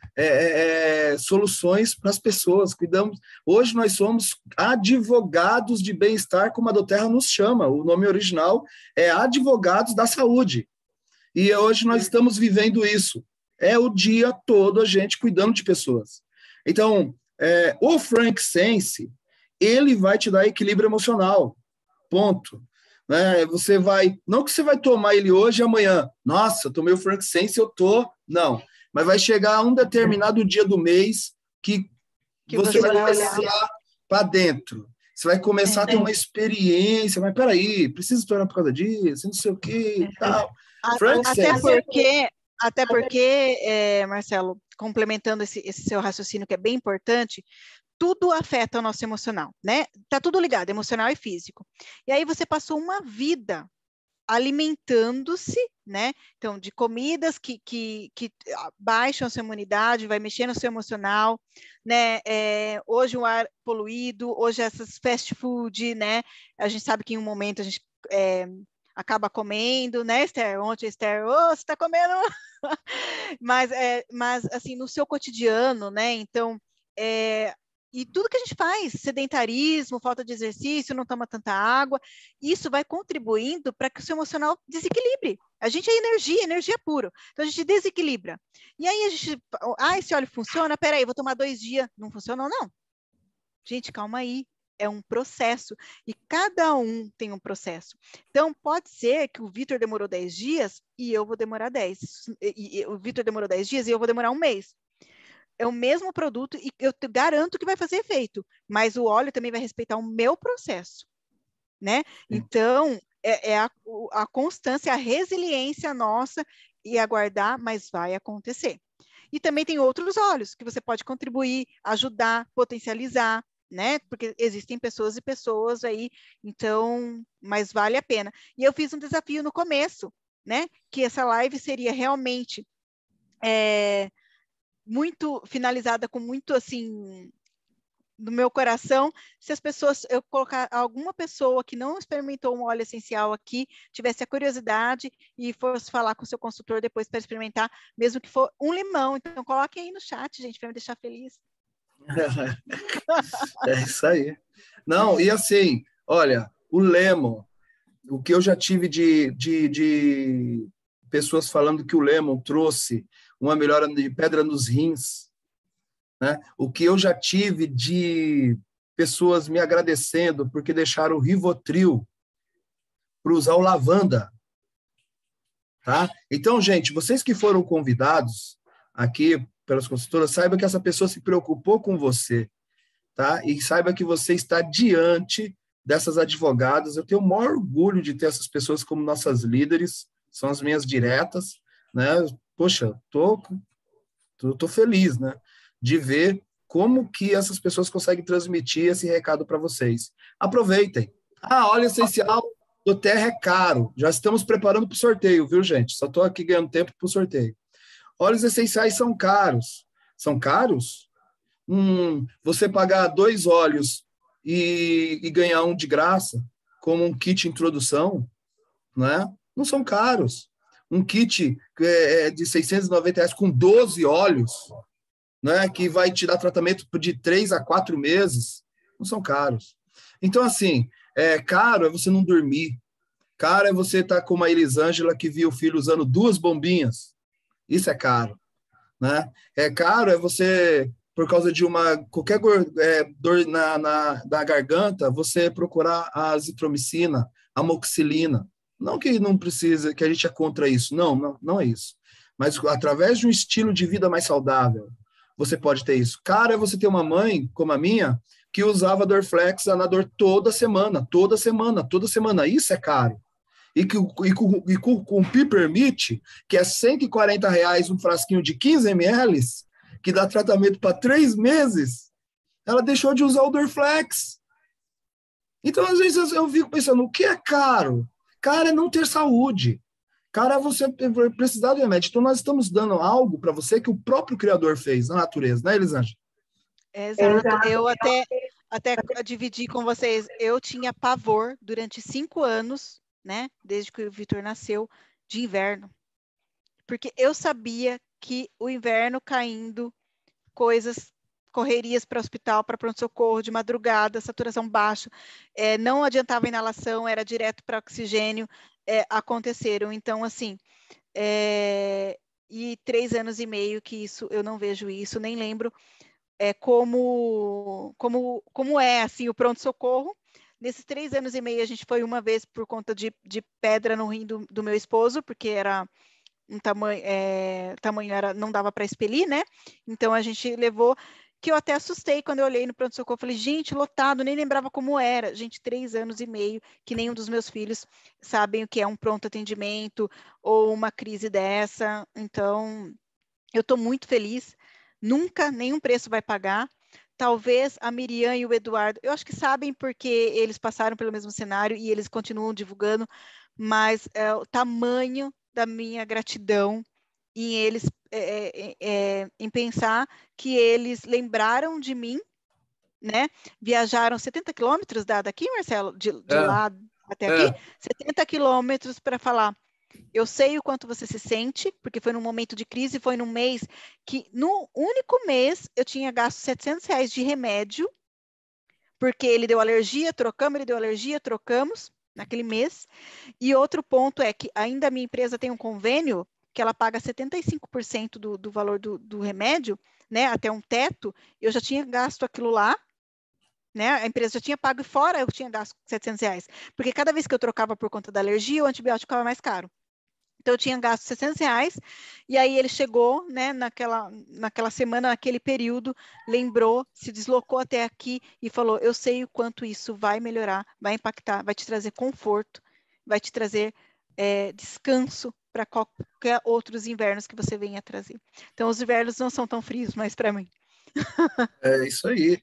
soluções para as pessoas. Cuidamos. Hoje nós somos advogados de bem-estar, como a doTERRA nos chama. O nome original é Advogados da Saúde. E hoje nós estamos vivendo isso. É o dia todo a gente cuidando de pessoas. Então, o Frank Sense, ele vai te dar equilíbrio emocional. Ponto. Né? Você vai, não que você vai tomar ele hoje e amanhã, nossa, eu tomei o Frank Sense, não, mas vai chegar um determinado dia do mês que você vai olhar para dentro Você vai começar a ter uma experiência, mas peraí, precisa estourar por causa disso, não sei o que e tal. Até porque, Marcelo, complementando esse seu raciocínio que é bem importante, tudo afeta o nosso emocional, né? Tá tudo ligado, emocional e físico. E aí você passou uma vida alimentando-se, né? Então, de comidas que baixam a sua imunidade, vai mexer no seu emocional, né? Hoje o ar poluído, hoje essas fast food, né? A gente sabe que em um momento a gente acaba comendo, né, Esther? Ontem, Esther, você está comendo? mas, assim, no seu cotidiano, né? Então, e tudo que a gente faz, sedentarismo, falta de exercício, não toma tanta água, isso vai contribuindo para que o seu emocional desequilibre. A gente é energia pura. Então, a gente desequilibra. E aí, a gente, esse óleo funciona? Peraí, vou tomar 2 dias. Não funcionou, não. Gente, calma aí. É um processo. E cada um tem um processo. Então, pode ser que o Vitor demorou 10 dias e eu vou demorar 10. E o Vitor demorou 10 dias e eu vou demorar 1 mês. É o mesmo produto e eu te garanto que vai fazer efeito, mas o óleo também vai respeitar o meu processo, né? Então, a constância, a resiliência nossa e aguardar, mas vai acontecer. E também tem outros óleos que você pode contribuir, ajudar, potencializar, né? Porque existem pessoas e pessoas aí, então, mas vale a pena. E eu fiz um desafio no começo, né? Que essa live seria realmente muito finalizada com muito assim no meu coração, se as pessoas, eu colocar alguma pessoa que não experimentou um óleo essencial aqui, tivesse a curiosidade e fosse falar com o seu consultor depois para experimentar, mesmo que for um limão. Então, coloquem aí no chat, gente, para me deixar feliz. É isso aí. Não, e assim, olha, o Lemon, o que eu já tive de pessoas falando que o Lemon trouxe uma melhora de pedra nos rins, né? O que eu já tive de pessoas me agradecendo porque deixaram o Rivotril para usar o lavanda, tá? Então, gente, vocês que foram convidados aqui pelas consultoras, saiba que essa pessoa se preocupou com você, tá? E saiba que você está diante dessas advogadas. Eu tenho o maior orgulho de ter essas pessoas como nossas líderes, são as minhas diretas, né? Poxa, tô feliz, né? De ver como que essas pessoas conseguem transmitir esse recado para vocês. Aproveitem. Óleo essencial do Terra é caro. Já estamos preparando para o sorteio, viu, gente? Só estou aqui ganhando tempo para o sorteio. Óleos essenciais são caros. São caros? Você pagar 2 óleos e ganhar um de graça, como um kit introdução, né? Não são caros. Um kit de R$690 com 12 óleos, né, que vai te dar tratamento de 3 a 4 meses, não são caros. Então, assim, caro é você não dormir. Caro é você estar como a Elisângela, que viu o filho usando 2 bombinhas. Isso é caro, né? Caro é você, por causa de qualquer dor na garganta, você procurar a azitromicina, a amoxicilina. Não que não precisa, que a gente é contra isso. Não é isso. Mas através de um estilo de vida mais saudável, você pode ter isso. Cara, é você ter uma mãe, como a minha, que usava Dorflex Anador toda semana. Isso é caro. E com o Pipermit, que é R$140 um frasquinho de 15 ml, que dá tratamento para 3 meses, ela deixou de usar o Dorflex. Então, às vezes, eu fico pensando, o que é caro? Caro é não ter saúde. Cara, você precisar do remédio. Então, nós estamos dando algo para você que o próprio Criador fez na natureza, né, Elisângela? Exato. Eu até dividi com vocês. Eu tinha pavor durante 5 anos, né, desde que o Vitor nasceu, de inverno. Porque eu sabia que o inverno caindo, correrias para o hospital, para pronto-socorro, de madrugada, saturação baixa, não adiantava inalação, era direto para oxigênio, aconteceram. Então, assim, e 3 anos e meio que isso, eu não vejo isso, nem lembro como é, assim, o pronto-socorro. Nesses 3 anos e meio, a gente foi uma vez por conta de pedra no rim do meu esposo, porque era um tamanho não dava para expelir, né? Então, a gente levou, que eu até assustei quando eu olhei no pronto-socorro. Falei, gente, lotado, nem lembrava como era. Gente, 3 anos e meio, que nenhum dos meus filhos sabem o que é um pronto atendimento ou uma crise dessa. Então, eu estou muito feliz. Nunca, nenhum preço vai pagar. Talvez a Miriam e o Eduardo, eu acho que sabem porque eles passaram pelo mesmo cenário e eles continuam divulgando, mas o tamanho da minha gratidão em eles, em pensar que eles lembraram de mim, né? Viajaram 70 quilômetros daqui, Marcelo, de É, lá até aqui, é. 70 quilômetros para falar. Eu sei o quanto você se sente, porque foi num momento de crise, foi num mês que, no único mês, eu tinha gasto R$ 700 de remédio, porque ele deu alergia, trocamos naquele mês. E outro ponto é que ainda a minha empresa tem um convênio que ela paga 75% do valor do remédio, né, até um teto. Eu já tinha gasto aquilo lá, né, a empresa já tinha pago e fora eu tinha gasto R$ 700, porque cada vez que eu trocava por conta da alergia, o antibiótico ficava mais caro. Então, eu tinha gasto R$ 600, e aí ele chegou, né, naquela semana, naquele período, lembrou, se deslocou até aqui e falou, eu sei o quanto isso vai melhorar, vai impactar, vai te trazer conforto, vai te trazer descanso para qualquer outros invernos que você venha trazer. Então, os invernos não são tão frios mais para mim. É isso aí.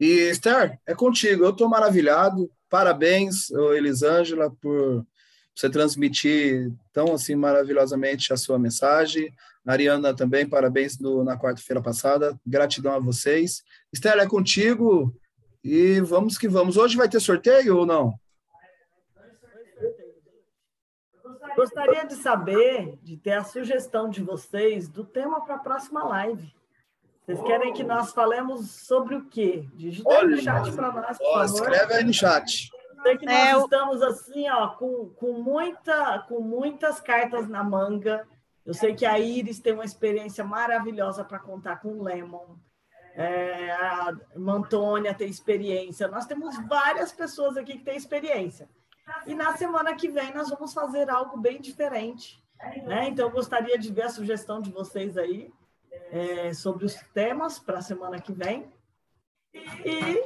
E, Esther, é contigo. Eu estou maravilhado. Parabéns, Elisângela, por você transmitir tão assim maravilhosamente a sua mensagem. Ariana também, parabéns na quarta-feira passada. Gratidão a vocês. Esther, é contigo e vamos que vamos. Hoje vai ter sorteio ou não? Gostaria de saber, de ter a sugestão de vocês do tema para a próxima live. Vocês querem que nós falemos sobre o quê? Digita aí no chat para nós, por favor. Escreve aí no chat. Sei que nós estamos assim, ó, com muitas cartas na manga. Eu sei que a Iris tem uma experiência maravilhosa para contar com o Lemon. A Antônia tem experiência. Nós temos várias pessoas aqui que têm experiência. E na semana que vem nós vamos fazer algo bem diferente, né? Então, eu gostaria de ver a sugestão de vocês aí sobre os temas para a semana que vem. E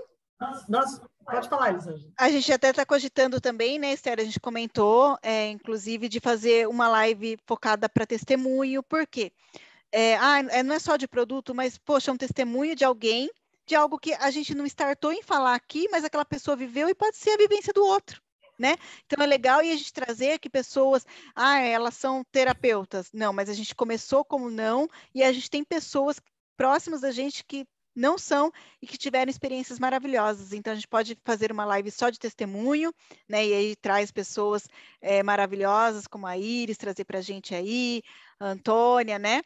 nós... Pode falar, Elisângela. A gente até está cogitando também, né, Esther? A gente comentou, inclusive, de fazer uma live focada para testemunho, por quê? Não é só de produto, mas, poxa, um testemunho de alguém, de algo que a gente não startou em falar aqui, mas aquela pessoa viveu e pode ser a vivência do outro, né? Então, é legal e a gente trazer que pessoas, elas são terapeutas. Não, mas a gente começou como não, e a gente tem pessoas próximas da gente que não são e que tiveram experiências maravilhosas. Então, a gente pode fazer uma live só de testemunho, né? E aí traz pessoas maravilhosas, como a Iris, trazer para a gente aí, a Antônia, né?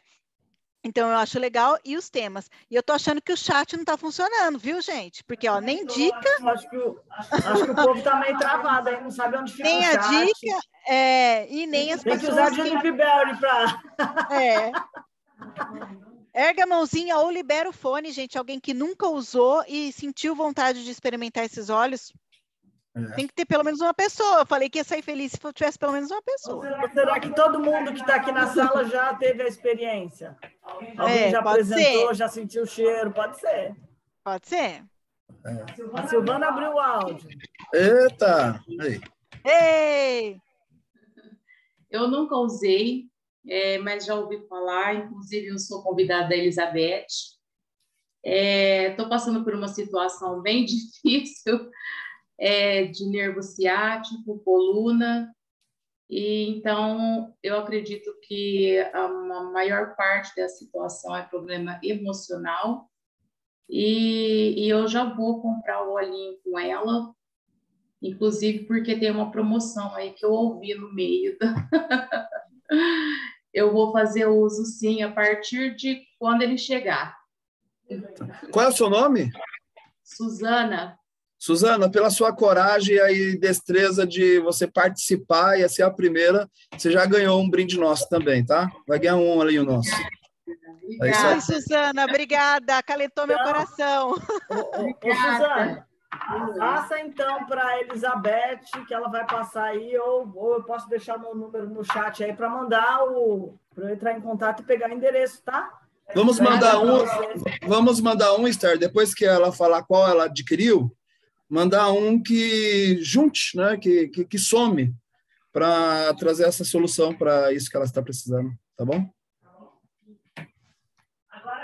Então, eu acho legal. E os temas. E eu tô achando que o chat não tá funcionando, viu, gente? Porque, ó, nem dica... Acho que o povo tá meio travado aí, não sabe onde fica o chat. Nem a dica, e nem as Tem pessoas... Tem que usar Juniper Berry para... Erga a mãozinha ou libera o fone, gente. Alguém que nunca usou e sentiu vontade de experimentar esses óleos. Tem que ter pelo menos uma pessoa. Eu falei que ia sair feliz se tivesse pelo menos uma pessoa. Ou será que todo mundo que está aqui na sala já teve a experiência? Alguém já apresentou, já sentiu o cheiro? Pode ser. Pode ser. A Silvana abriu o áudio. Eita! Ei! Eu nunca usei, mas já ouvi falar. Inclusive, eu sou convidada da Elizabeth. Estou passando por uma situação bem difícil, de nervo ciático, coluna, e então eu acredito que a maior parte dessa situação é problema emocional, e eu já vou comprar o olhinho com ela, inclusive porque tem uma promoção aí que eu ouvi no meio eu vou fazer uso sim a partir de quando ele chegar. Qual é o seu nome? Suzana. Suzana, pela sua coragem e destreza de você participar e ser a primeira, você já ganhou um brinde nosso também, tá? Vai ganhar um ali o nosso. Ai, Suzana, obrigada. Acalentou meu coração. Suzana, passa então para a Elizabeth, que ela vai passar aí, ou eu posso deixar meu número no chat aí para mandar para eu entrar em contato e pegar o endereço, tá? Vamos mandar um, Esther, depois que ela falar qual ela adquiriu, mandar um que junte, né? Que some para trazer essa solução para isso que ela está precisando, tá bom?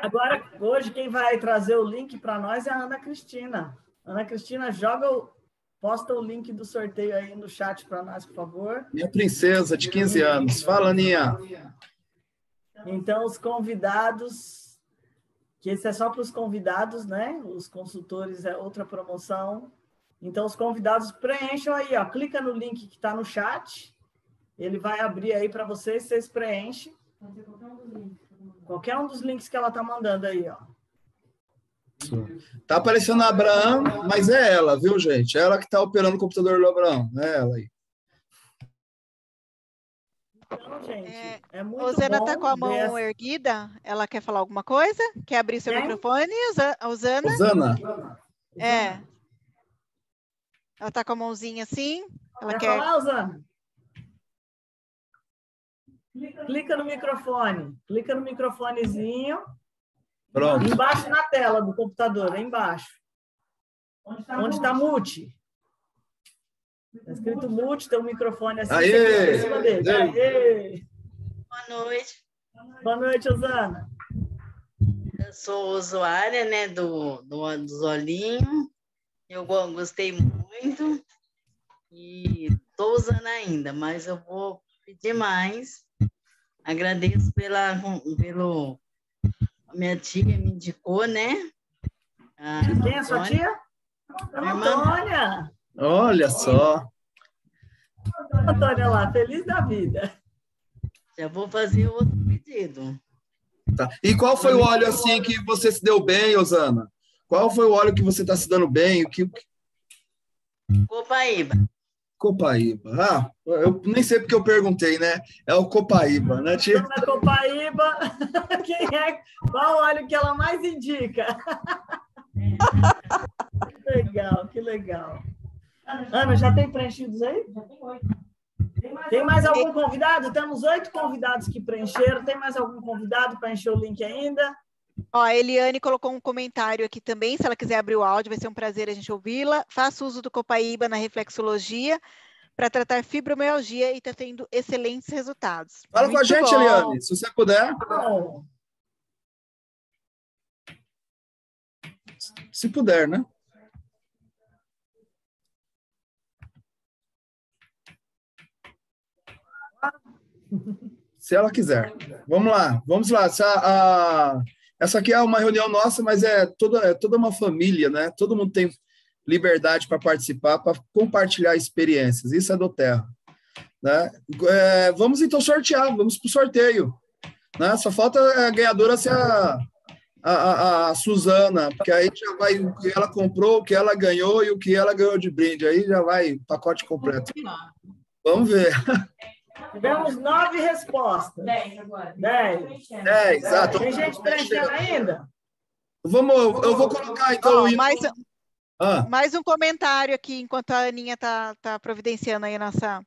Agora, hoje, quem vai trazer o link para nós é a Ana Cristina. Ana Cristina, posta o link do sorteio aí no chat para nós, por favor. Minha princesa de 15 anos. Fala, Aninha. Então, os convidados, que esse é só para os convidados, né? Os consultores é outra promoção. Então, os convidados preencham aí, ó. Clica no link que está no chat. Ele vai abrir aí para vocês preenchem. Qualquer um dos links que ela está mandando aí, ó. Tá aparecendo a Abraão, mas é ela, viu, gente? É ela que está operando o computador do Abraão. É ela aí. Então, gente, é muito Rosana bom. está com a mão erguida. Ela quer falar alguma coisa? Quer abrir seu microfone, Rosana? Rosana? É. Ela está com a mãozinha assim. Ela quer falar, Rosana? Clica no microfone. Clica no microfonezinho. Pronto. Embaixo na tela do computador, aí embaixo. Onde está mute? Está escrito mute, tem um microfone assim. Aê! Em cima dele. Aê! Boa noite. Boa noite, Rosana. Eu sou usuária, né, dos olhinhos. Eu gostei muito e estou usando ainda, mas eu vou pedir mais. Agradeço pelo minha tia me indicou, né? Quem é a sua tia? Antônia. Olha só. Antônia lá, feliz da vida. Já vou fazer outro pedido. Tá. E qual foi o óleo assim que você se deu bem, Rosana? Qual foi o óleo que você está se dando bem? Copaíba. Copaíba. Ah, eu nem sei porque eu perguntei, né? É o Copaíba, né, tia? Então, Copaíba, qual óleo que ela mais indica? Que legal. Ana, já tem preenchidos aí? Já tem 8. Tem mais algum convidado? Temos 8 convidados que preencheram. Tem mais algum convidado para encher o link ainda? Ó, a Eliane colocou um comentário aqui também. Se ela quiser abrir o áudio, vai ser um prazer a gente ouvi-la. Faça uso do Copaíba na reflexologia para tratar fibromialgia e está tendo excelentes resultados. Fala com a gente, Eliane, se você puder. Se puder, né? Se ela quiser. Vamos lá. Essa aqui é uma reunião nossa, mas é toda uma família, né? Todo mundo tem liberdade para participar, para compartilhar experiências. Isso é do Terra. Né? Vamos então sortear, vamos para o sorteio. Né? Só falta a ganhadora ser a Suzana, porque aí já vai o que ela comprou, o que ela ganhou e o que ela ganhou de brinde. Aí já vai pacote completo. Vamos ver. Tivemos 9 respostas. 10 agora. 10. Exato. Tem gente preenchendo ainda? Eu vou colocar, então... Mais um comentário aqui, enquanto a Aninha está providenciando aí a nossa...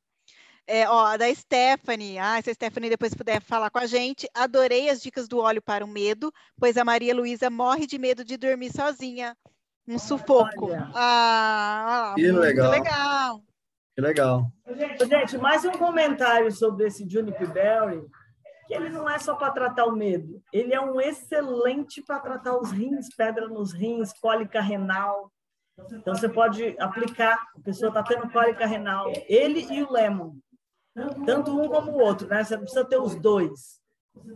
da Stephanie. Se a Stephanie depois puder falar com a gente. Adorei as dicas do óleo para o medo, pois a Maria Luísa morre de medo de dormir sozinha. Um sufoco. Que muito legal. Que legal. Gente, mais um comentário sobre esse Juniper Berry, que ele não é só para tratar o medo, ele é um excelente para tratar os rins, pedra nos rins, cólica renal. Então, você pode aplicar, a pessoa está tendo cólica renal, ele e o lemon, tanto um como o outro, né? Você não precisa ter os dois.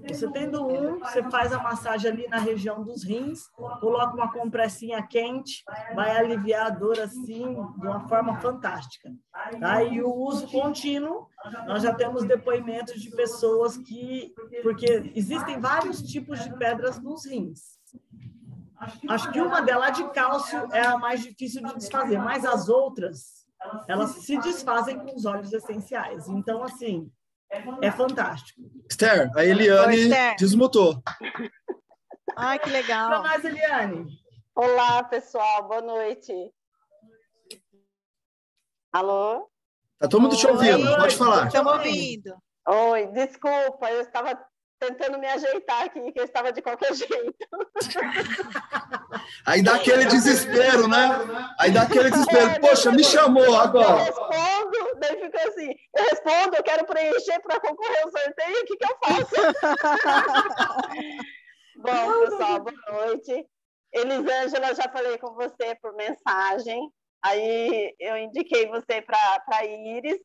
Você tendo um, você faz a massagem ali na região dos rins, coloca uma compressinha quente, vai aliviar a dor assim de uma forma fantástica. Tá? E o uso contínuo, nós já temos depoimentos de pessoas porque existem vários tipos de pedras nos rins. Acho que uma delas, a de cálcio, é a mais difícil de desfazer, mas as outras, elas se desfazem com os óleos essenciais. Então, assim, é fantástico. Esther, a Eliane desmutou. Ai, que legal. Para nós, Eliane. Olá, pessoal. Boa noite. Alô? Tá todo mundo te ouvindo, pode falar. Estamos ouvindo. Oi, desculpa, eu estava tentando me ajeitar aqui, que eu estava de qualquer jeito. Aí dá aquele desespero, né? Aí dá aquele desespero. Poxa, me chamou agora. Eu respondo, daí fica assim, eu respondo, eu quero preencher para concorrer ao sorteio, o que eu faço? Bom, pessoal, boa noite. Elisângela, já falei com você por mensagem, aí eu indiquei você para a Iris,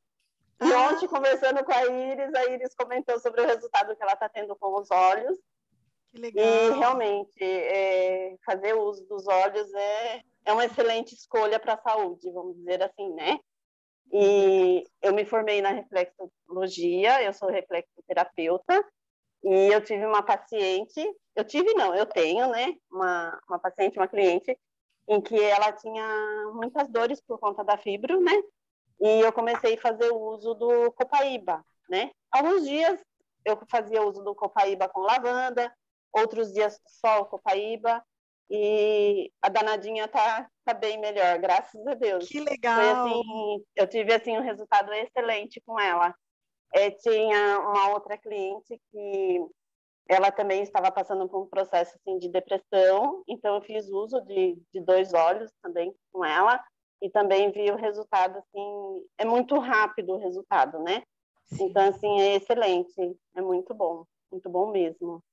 e ontem, conversando com a Iris comentou sobre o resultado que ela está tendo com os olhos. Que legal. E realmente, fazer uso dos olhos é uma excelente escolha para a saúde, vamos dizer assim, né? E eu me formei na reflexologia, eu sou reflexoterapeuta, e eu tive uma paciente, eu tenho, né? Uma paciente, uma cliente, em que ela tinha muitas dores por conta da fibro, né? E eu comecei a fazer o uso do copaíba, né? Alguns dias eu fazia uso do copaíba com lavanda, outros dias só o copaíba, e a danadinha tá bem melhor, graças a Deus. Que legal! Foi assim, eu tive assim um resultado excelente com ela. Tinha uma outra cliente que ela também estava passando por um processo assim, de depressão, então eu fiz uso de 2 óleos também com ela, e também vi o resultado, assim, é muito rápido o resultado, né? Sim. Então, assim, é excelente, é muito bom mesmo.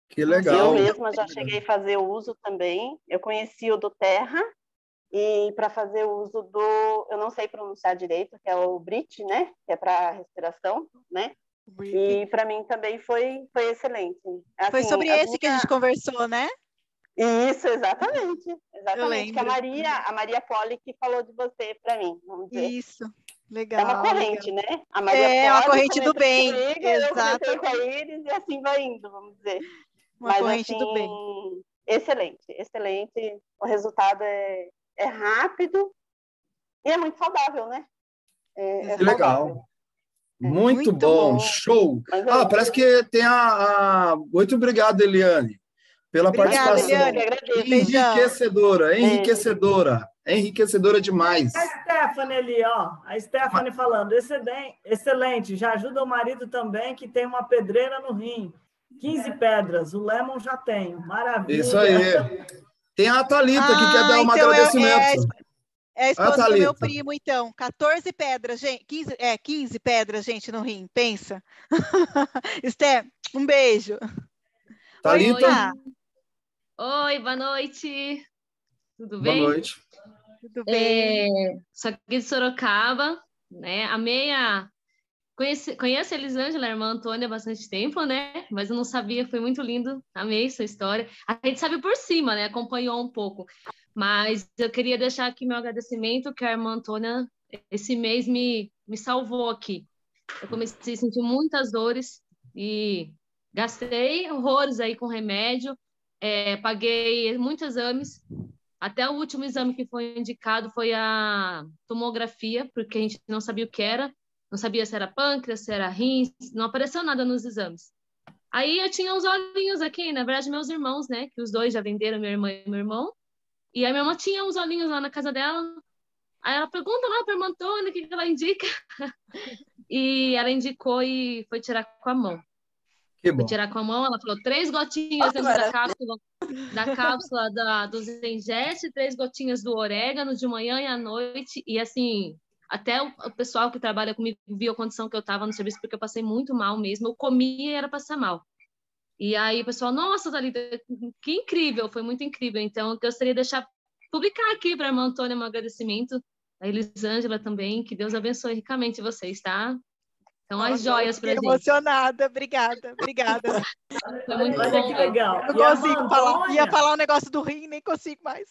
Que legal. Eu mesma já cheguei a fazer o uso também, eu conheci o do Terra, e para fazer o uso do, eu não sei pronunciar direito, que é o Brit, né? Que é para respiração, né? E para mim também foi excelente. Assim, foi sobre esse que a gente conversou, né? Isso, exatamente. Exatamente. Que a Maria Poli que falou de você para mim, vamos dizer. Isso, legal. É uma corrente, legal. né? A Maria Poli uma corrente do bem. Comigo, eu comecei com a Iris e assim vai indo, vamos dizer. Uma corrente do bem. Excelente. O resultado é rápido e é muito saudável, né? Que legal. Muito bom, show. Parece que tem Muito obrigado, Eliane, pela participação. Enriquecedora demais. A Stephanie ali, ó. A Stephanie falando, excelente, já ajuda o marido também, que tem uma pedreira no rim. 15 pedras, o Lemon já tem. Maravilha. Isso aí. Tem a Thalita que quer dar um agradecimento. É a esposa do meu primo, então. 14 pedras, gente. 15 pedras, gente, no rim. Pensa. Esté, um beijo. Thalita. Oi, boa noite. Tudo bem? Boa noite. Tudo bem. Sou aqui de Sorocaba, né? Conheço a Elisângela, a irmã Antônia, há bastante tempo, né? Mas eu não sabia, foi muito lindo. Amei sua história. A gente sabe por cima, né? Acompanhou um pouco. Mas eu queria deixar aqui meu agradecimento, que a irmã Antônia, esse mês, me salvou aqui. Eu comecei a sentir muitas dores e gastei horrores aí com remédio, paguei muitos exames. Até o último exame que foi indicado foi a tomografia, porque a gente não sabia o que era, não sabia se era pâncreas, se era rins, não apareceu nada nos exames. Aí eu tinha os olhinhos aqui, na verdade, meus irmãos, né? Que os dois já venderam, minha irmã e meu irmão. E a minha irmã tinha uns olhinhos lá na casa dela. Aí ela pergunta lá para a irmã Antônia o que ela indica. E ela indicou e foi tirar com a mão. Que bom. Foi tirar com a mão, ela falou 3 gotinhas dentro da cápsula do Zengeste, 3 gotinhas do orégano de manhã e à noite. E assim, até o pessoal que trabalha comigo viu a condição que eu estava no serviço, porque eu passei muito mal mesmo. Eu comia e era passar mal. E aí o pessoal, nossa, Thalita, que incrível, foi muito incrível. Então, eu gostaria de publicar aqui para a irmã Antônia um agradecimento, a Elisângela também, que Deus abençoe ricamente vocês, tá? Então, as joias para a gente. Emocionada, obrigada. Foi muito Olha bom. Que legal. Eu consigo falar, ia falar um negócio do rim, nem consigo mais.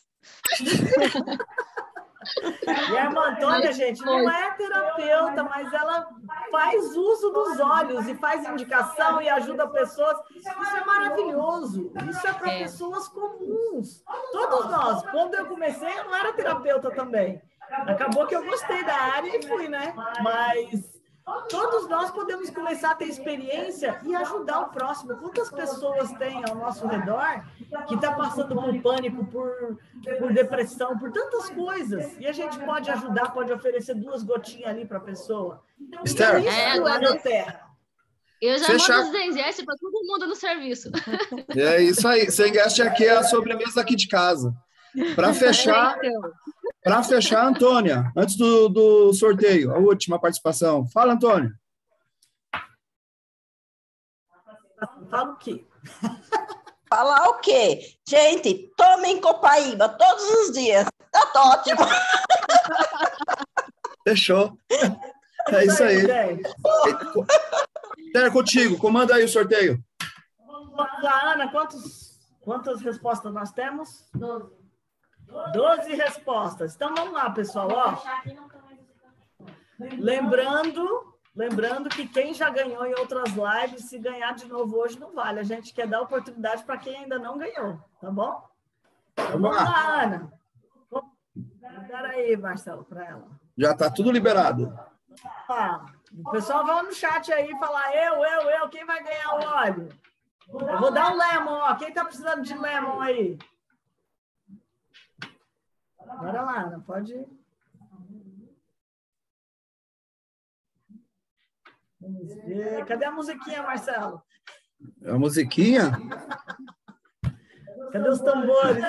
E a irmã Antônia, gente, não é terapeuta, mas ela faz uso dos olhos e faz indicação e ajuda pessoas. Isso é maravilhoso. Isso é para pessoas comuns. Todos nós. Quando eu comecei, eu não era terapeuta também. Acabou que eu gostei da área e fui, né? Mas todos nós podemos começar a ter experiência e ajudar o próximo. Quantas pessoas tem ao nosso redor que está passando por pânico, por depressão, por tantas coisas. E a gente pode ajudar, pode oferecer 2 gotinhas ali para a pessoa. Esther, Isso é da Terra. Eu já Fechar... mando os Zengest para todo mundo no serviço. É isso aí. Zengest aqui é a sobremesa aqui de casa. Para fechar, Antônia, antes do sorteio, a última participação. Fala, Antônia. Fala o quê? Falar o quê? Gente, tomem Copaíba todos os dias. Tá ótimo. Fechou. É isso aí. Ter contigo, comanda aí o sorteio. Vamos lá, Ana, quantas respostas nós temos? 12 respostas. Então, vamos lá, pessoal. Ó. Lembrando que quem já ganhou em outras lives, se ganhar de novo hoje, não vale. A gente quer dar oportunidade para quem ainda não ganhou, tá bom? Então, vamos lá, Ana. Espera aí, Marcelo, para ela. Já está tudo liberado. O pessoal vai no chat aí falar eu, quem vai ganhar o óleo? Eu vou dar um lemon, ó. Quem está precisando de lemon aí? Bora lá, Ana, pode ir. Vamos ver. Cadê a musiquinha, Marcelo? A musiquinha? Cadê os tambores?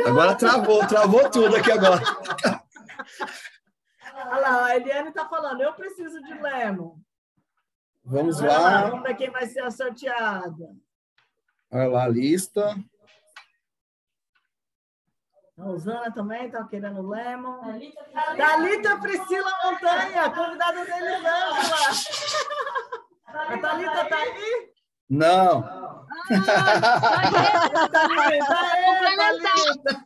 Agora travou tudo aqui agora. Olha lá, a Eliane está falando, eu preciso de lemon. Vamos lá. Vamos ver quem vai ser a sorteada. Olha lá a lista. A Rosana também está querendo lemon. Thalita Priscila Montanha, convidada da Elisângela. A Thalita está aí? Não. Thalita.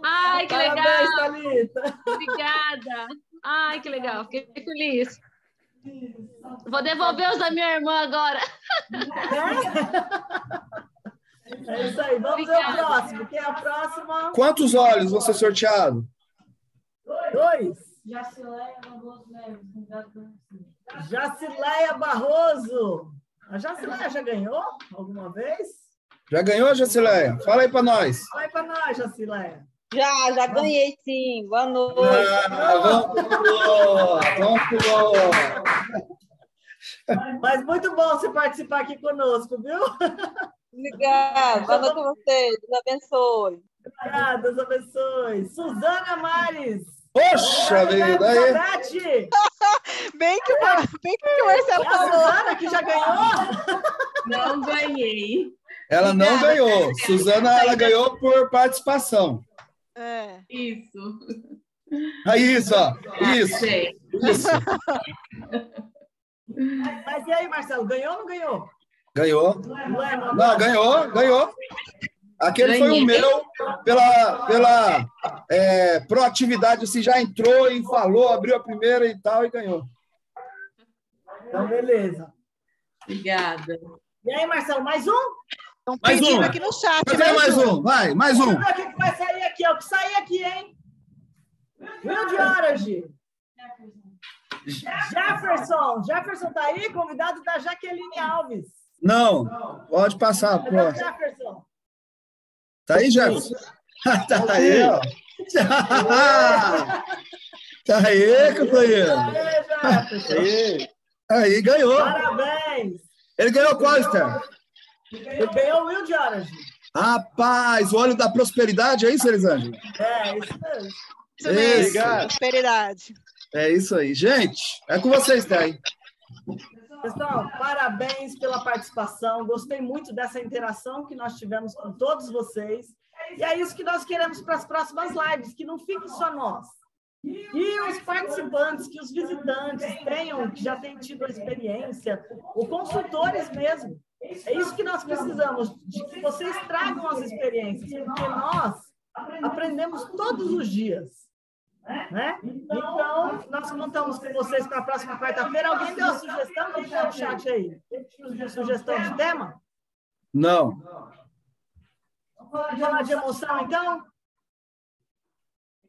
Ai, que Parabéns, legal. Thalita. Obrigada. Ai, que legal. Fiquei feliz. Vou devolver os da minha irmã agora. É isso aí. Vamos ver o próximo. Quem é a próxima? Quantos olhos vão ser sorteados? 2. Jacileia Barroso. A Jacileia já ganhou alguma vez? Já ganhou, Jacileia? Fala aí para nós. Fala aí para nós, Jacileia. Já ganhei, sim. Boa noite. Vamos pro... Mas muito bom você participar aqui conosco, viu? Obrigada. Boa noite a vocês. Deus abençoe. Obrigada, Deus abençoe. Suzana Mares. Poxa vida, aí. Bem que o Marcelo falou. Suzana, que já ganhou? Não ganhei. Ela não ganhou. Suzana, ela ganhou por participação. É. Isso. Isso, ó. Isso. Mas e aí, Marcelo, ganhou ou não ganhou? Ganhou. Não, ganhou. Aquele foi o meu, pela proatividade, assim, já entrou e falou, abriu a primeira e tal, e ganhou. Então, beleza. Obrigada. E aí, Marcelo, mais um? Estão Mais pedindo um. aqui no chat. Cadê mais um? Vai, mais um. Vamos ver o que vai sair aqui, ó. O que sair aqui, hein? Rio de Orange. Jefferson tá aí, convidado da Jaqueline Alves. Não, pode passar. Pô. Jefferson. Tá aí, Jefferson? Tá aí, ó. Tá aí, companheiro. Aí, ganhou. Parabéns. Ele ganhou qual, Esther? Ele ganhou o Rio de Orange. Rapaz, o óleo da prosperidade, é isso, Elisângela? É, isso mesmo. Isso mesmo. Obrigado. Prosperidade. É isso aí. Gente, é com vocês, tá aí. Pessoal, parabéns pela participação. Gostei muito dessa interação que nós tivemos com todos vocês. E é isso que nós queremos para as próximas lives, que não fique só nós. E os participantes, que os visitantes que já tenham tido a experiência, ou consultores mesmo. É isso que nós precisamos, de que vocês tragam as experiências, porque nós aprendemos todos os dias. Né? Então, nós contamos com vocês para a próxima quarta-feira. Alguém deu a sugestão? Quem está no chat aí? Sugestão de tema? Não. Vamos falar de emoção, então?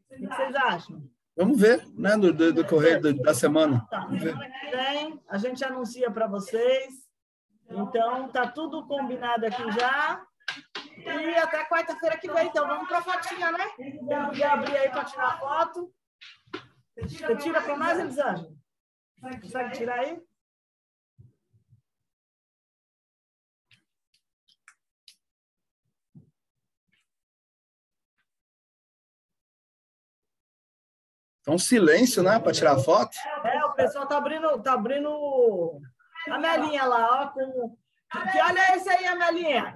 O que vocês acham? Vamos ver, né, do correio da semana. Tá, semana que vem a gente anuncia para vocês. Então, tá tudo combinado aqui já. E até quarta-feira que vem. Então, vamos para a fotinha, né? Quem abrir aí para tirar a foto. Você tira para nós, Elisângela? Consegue tirar aí? Então, silêncio, né, para tirar foto. O pessoal tá abrindo a Melinha lá, ó, com... Que olha esse aí, a Melinha.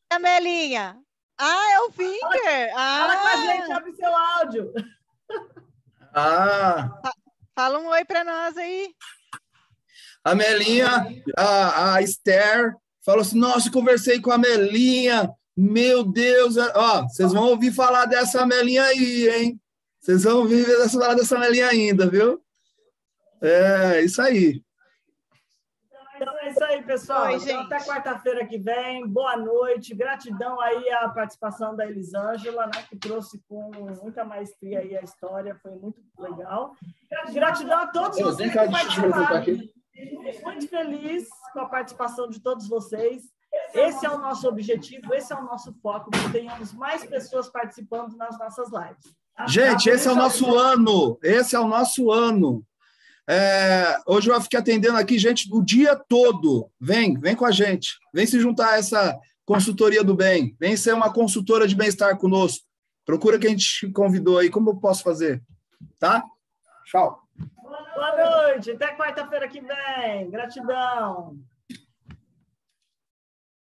A Melinha. Ah, é o Finger. Fala com a gente, abre seu áudio. Fala um oi para nós aí. A Melinha, a Esther, falou assim, nossa, conversei com a Melinha, meu Deus, ó, vocês vão ouvir falar dessa Melinha aí, hein? Vocês vão ouvir falar dessa Melinha ainda, viu? É, isso aí. Então é isso aí, pessoal. Oi, então, até quarta-feira que vem. Boa noite. Gratidão aí à participação da Elisângela, né, que trouxe com muita maestria aí a história. Foi muito legal. Gratidão a todos vocês que participaram. Muito feliz com a participação de todos vocês. Esse é o nosso objetivo, esse é o nosso foco, que tenhamos mais pessoas participando nas nossas lives. Gente, esse é o nosso ano. Esse é o nosso ano. Hoje eu vou ficar atendendo aqui, gente, o dia todo. Vem com a gente. Vem se juntar a essa consultoria do bem. Vem ser uma consultora de bem-estar conosco. Procura quem te convidou aí. Como eu posso fazer? Tá? Tchau. Boa noite. Até quarta-feira que vem. Gratidão.